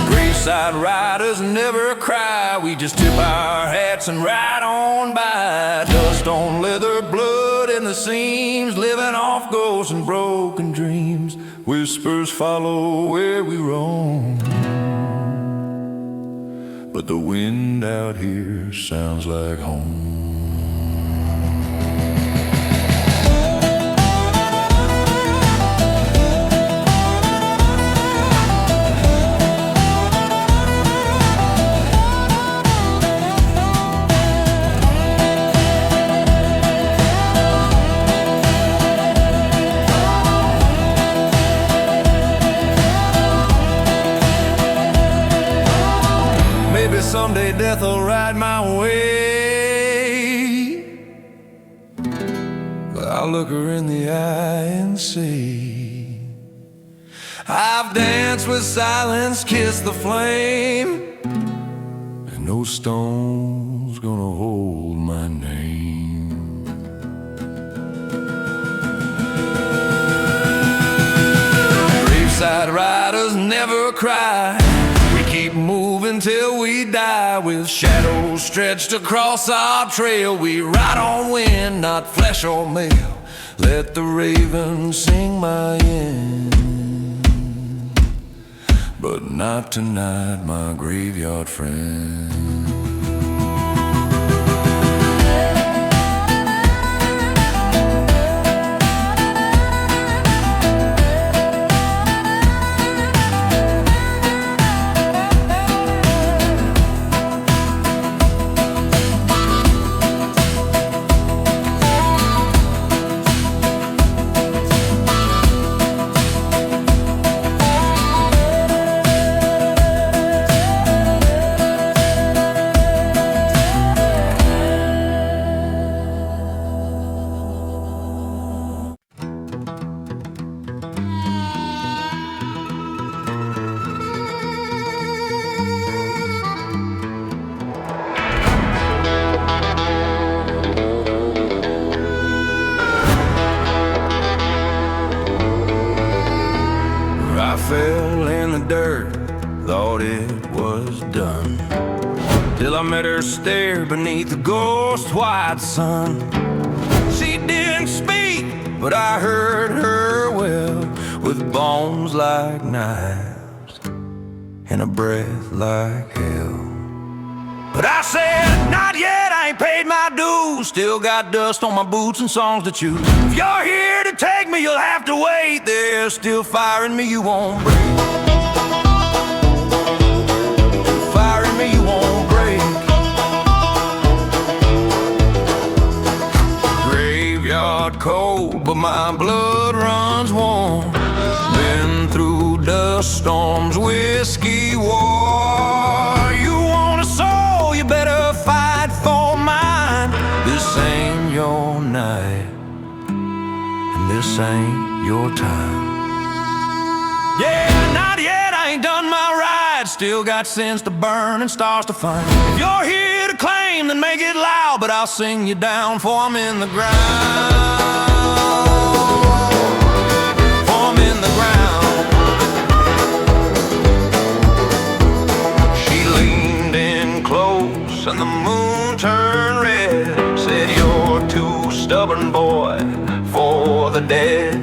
Graveside riders never cry, we just tip our hats and ride on by. Dust on leather, blood in the seams, living off ghosts and broken dreams. Whispers follow where we roam, but the wind out here sounds like home. Someday death will ride my way, but I'll look her in the eye and say, I've danced with silence, kissed the flame, and no stone's gonna hold my name. Graveside riders never cry, we keep moving until we die. With shadows stretched across our trail, we ride on wind, not flesh or mail. Let the raven sing my end, but not tonight, my graveyard friend. Fell in the dirt, thought it was done, till I met her stare beneath the ghost white sun. She didn't speak, but I heard her well, with bones like knives and a breath like hell. But I said, not yet, I ain't paid my dues. Still got dust on my boots and songs to choose. If you're here to take me, you'll have to wait. There's still fire in me you won't break. Fire in me you won't break. Graveyard cold, but my blood runs warm. Been through dust storms, whiskey war. You want a soul, you better fight for mine. This ain't your night, and this ain't your time. Yeah, not yet, I ain't done my ride. Still got sins to burn and stars to find. If you're here to claim, then make it loud, but I'll sing you down for I'm in the ground. For I'm in the ground. She leaned in close and the moon turned red. Said, you're too stubborn, boy, for the dead.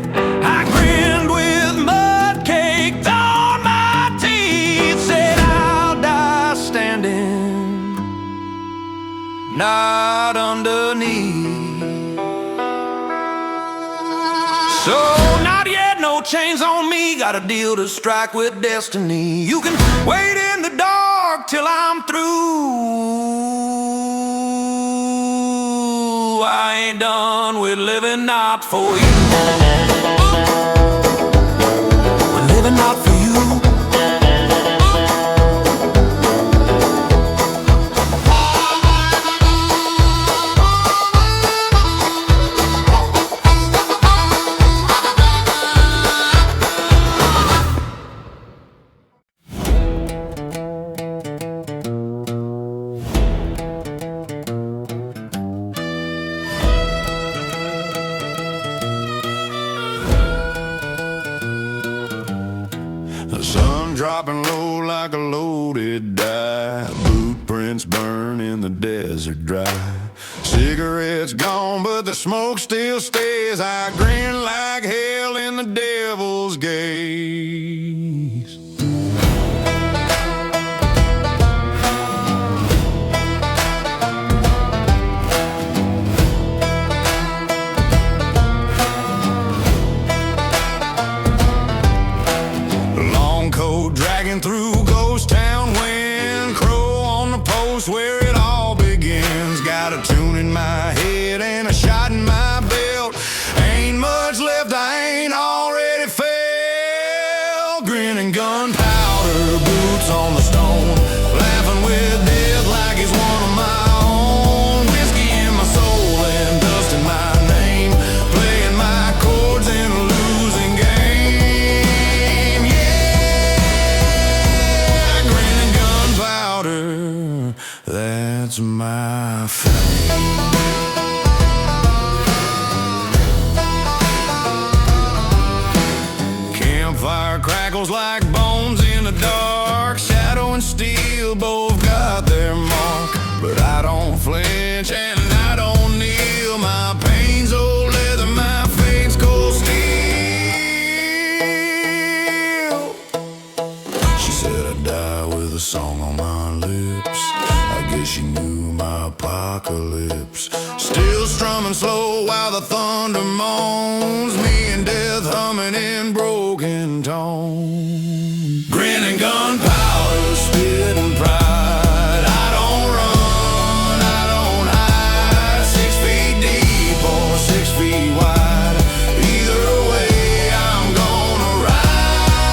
I grinned with mud caked on my teeth. Said, I'll die standing, not underneath. So not yet, no chains on me. Got a deal to strike with destiny. You can wait in the dark till I'm through. I ain't done with living not for you. We're living not for you. The sun dropping low like a loaded die. Boot prints burn in the desert dry. Cigarettes gone, but the smoke still stays. I grin like hell in the devil's gaze. Dragging through ghost town wind, crow on the post where it all begins. Got a tune in my head and a shot in my belt. Ain't much left, I ain't already fell. Grin and gunpowder, boots on the stone, laughing with death like he's one of my own. Whiskey in my soul and dust in my name, playing my chords in a losing game. That's my fame. Campfire crackles like bones in the dark, shadow and steel steel both got their mark, but I don't flinch and I don't kneel. My pain's old leather, my fate's cold steel. She said I'd die with a song on my lips. I guess she knew my apocalypse. Still strumming slow while the thunder moans, me and death humming in broken tone. Grin and gunpowder, spit and pride. I don't run, I don't hide. 6 feet deep or 6 feet wide. Either way, I'm gonna ride.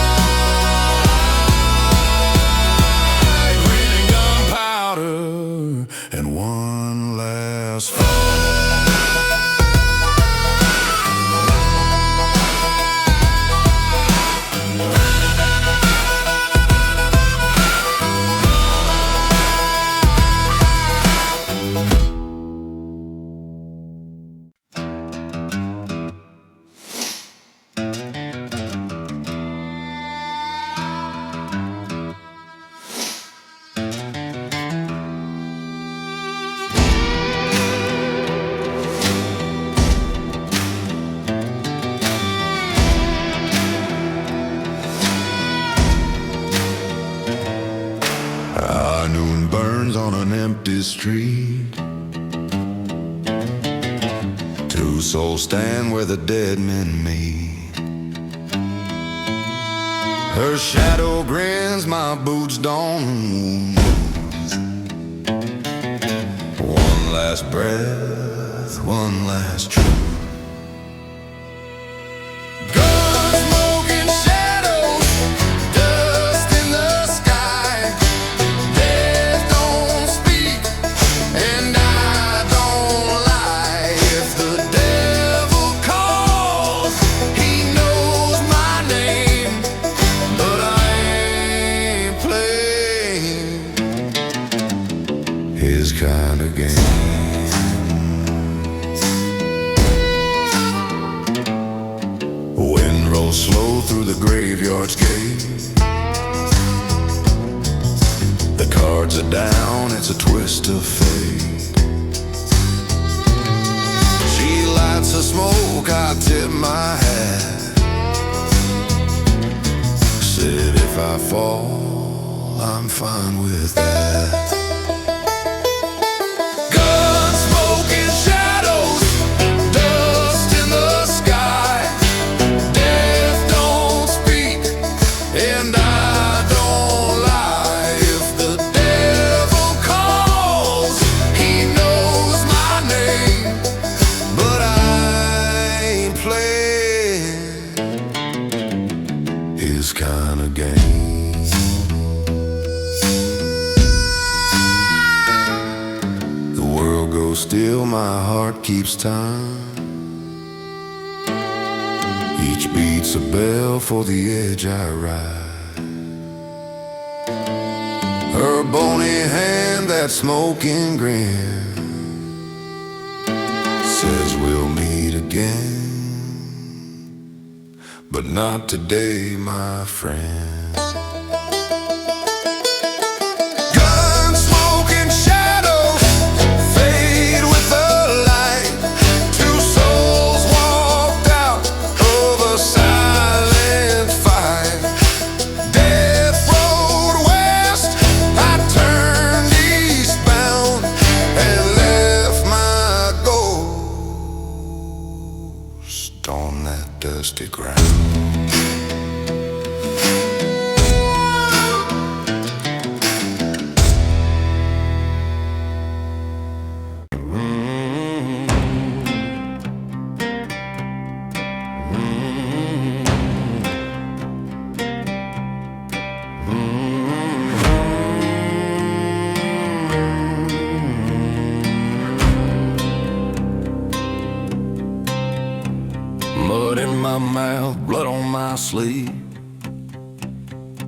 Grin and gunpowder, and one last fight. High noon burns on an empty street. 2 souls stand where the dead men meet. Her shadow grins, my boots don't move. One last breath, one last truth. Gunsmoke and shadows, dust in the sky. Death don't speak, and I don't lie. If the devil calls, he knows my name, but I ain't playing his kind of game. Wind rolls slow through the graveyard's gate. The cards are down, it's a twist of fate. She lights a smoke, I tip my hat. Said if I fall, I'm fine with that. Gunsmoke and shadows, dust in the sky. Death don't speak, and I don't lie. If the devil calls, he knows my name, but I ain't playing his kind of game. The world goes still, my heart keeps time. Each beat's a bell for the edge I ride. Her bony hand, that smoking grin, says we'll meet again, but not today, my friend. Gunsmoke and shadows fade with the light. 2 souls walked out of a silent fight. Death rode west, I turned eastbound and left my ghost on that dusty ground. Mud in my mouth, blood on my sleeve.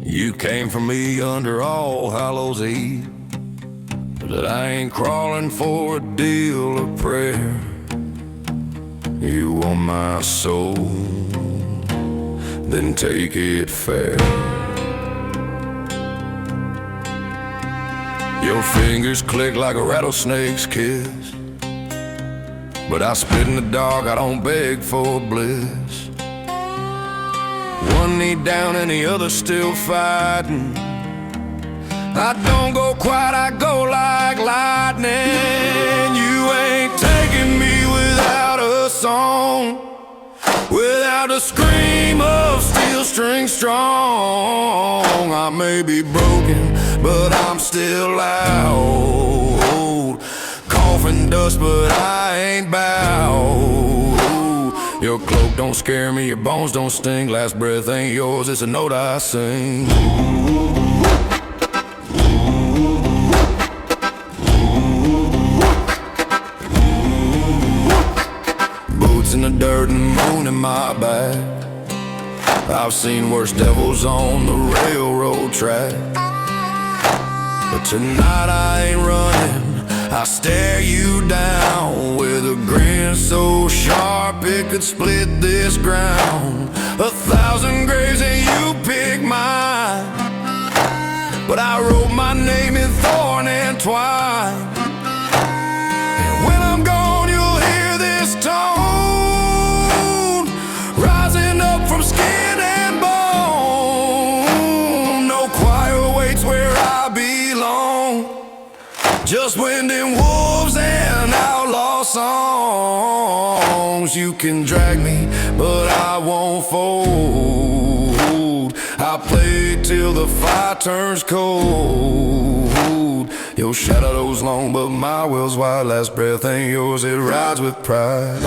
You came for me under All Hallows Eve, but I ain't crawling for a deal of prayer. You want my soul, then take it fair. Your fingers click like a rattlesnake's kiss, but I spit in the dark, I don't beg for bliss. One knee down and the other still fighting. I don't go quiet, I go like lightning. You ain't taking me without a song, without a scream of steel string strong. I may be broken, but I'm still loud. Coughing dust, but I ain't bowed. Your cloak don't scare me, your bones don't sting. Last breath ain't yours, it's a note I sing. In the dirt and the moon in my back. I've seen worse devils on the railroad track, but tonight I ain't running. I stare you down with a grin so sharp it could split this ground. 1,000 graves and you pick mine, but I wrote my name in thorn and twine. And when I'm gone you'll hear this tone rising up from skin and bone. No choir waits where I belong, just wind and wolves and outlaw songs. You can drag me, but I won't fold. I play till the fire turns cold. Your shadow's long, but my will's wide. Last breath ain't yours, it rides with pride.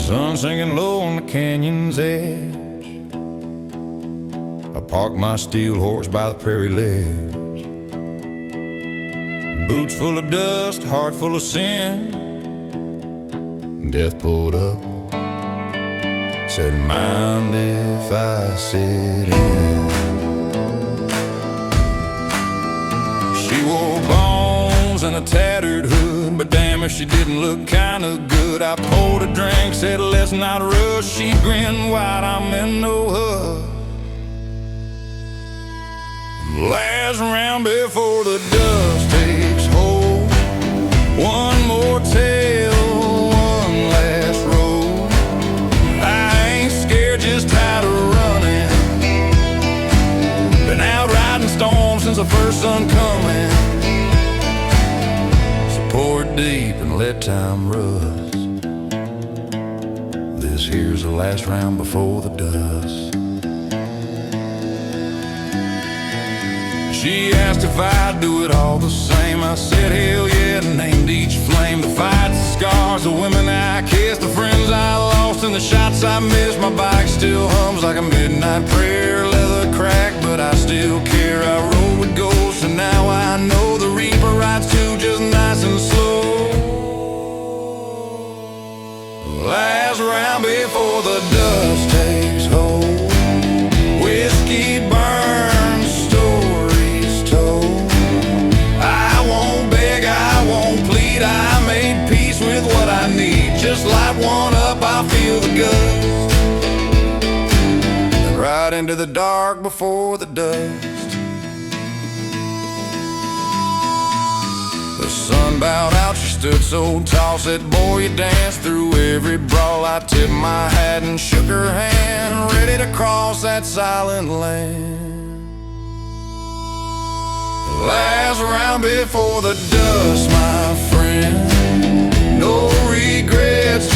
Sun sinking low on the canyon's edge. I park my steel horse by the prairie ledge. Boots full of dust, heart full of sin. Death pulled up, said, mind if I sit in? She wore bones and a tattered hood, but damn if she didn't look kinda good. I poured a drink, said let's not rush. She grinned wide, I'm in no hurry. Last round before the dust takes hold. One more tale, one last roll. I ain't scared, just tired of running. Been out riding storms since the first sun coming. Pour it deep and let time rust. This here's the last round before the dust. She asked if I'd do it all the same. I said hell yeah, and named each flame. The fights, the scars, the women I kissed, the friends I lost, and the shots I missed. My bike still hums like a midnight prayer. Leather cracked, but I still care. I rode with ghosts, and now I know the reaper rides too, just nice and slow. Last round before the dust takes hold. Whiskey burns, stories told. I won't beg, I won't plead. I made peace with what I need. Just light one up, I feel the gust. Then right into the dark before the dust. The sun bowed out, she stood so tall, said, boy, you danced through every brawl I tipped my hat and shook her hand, ready to cross that silent land. Last round before the dust, my friend. No regrets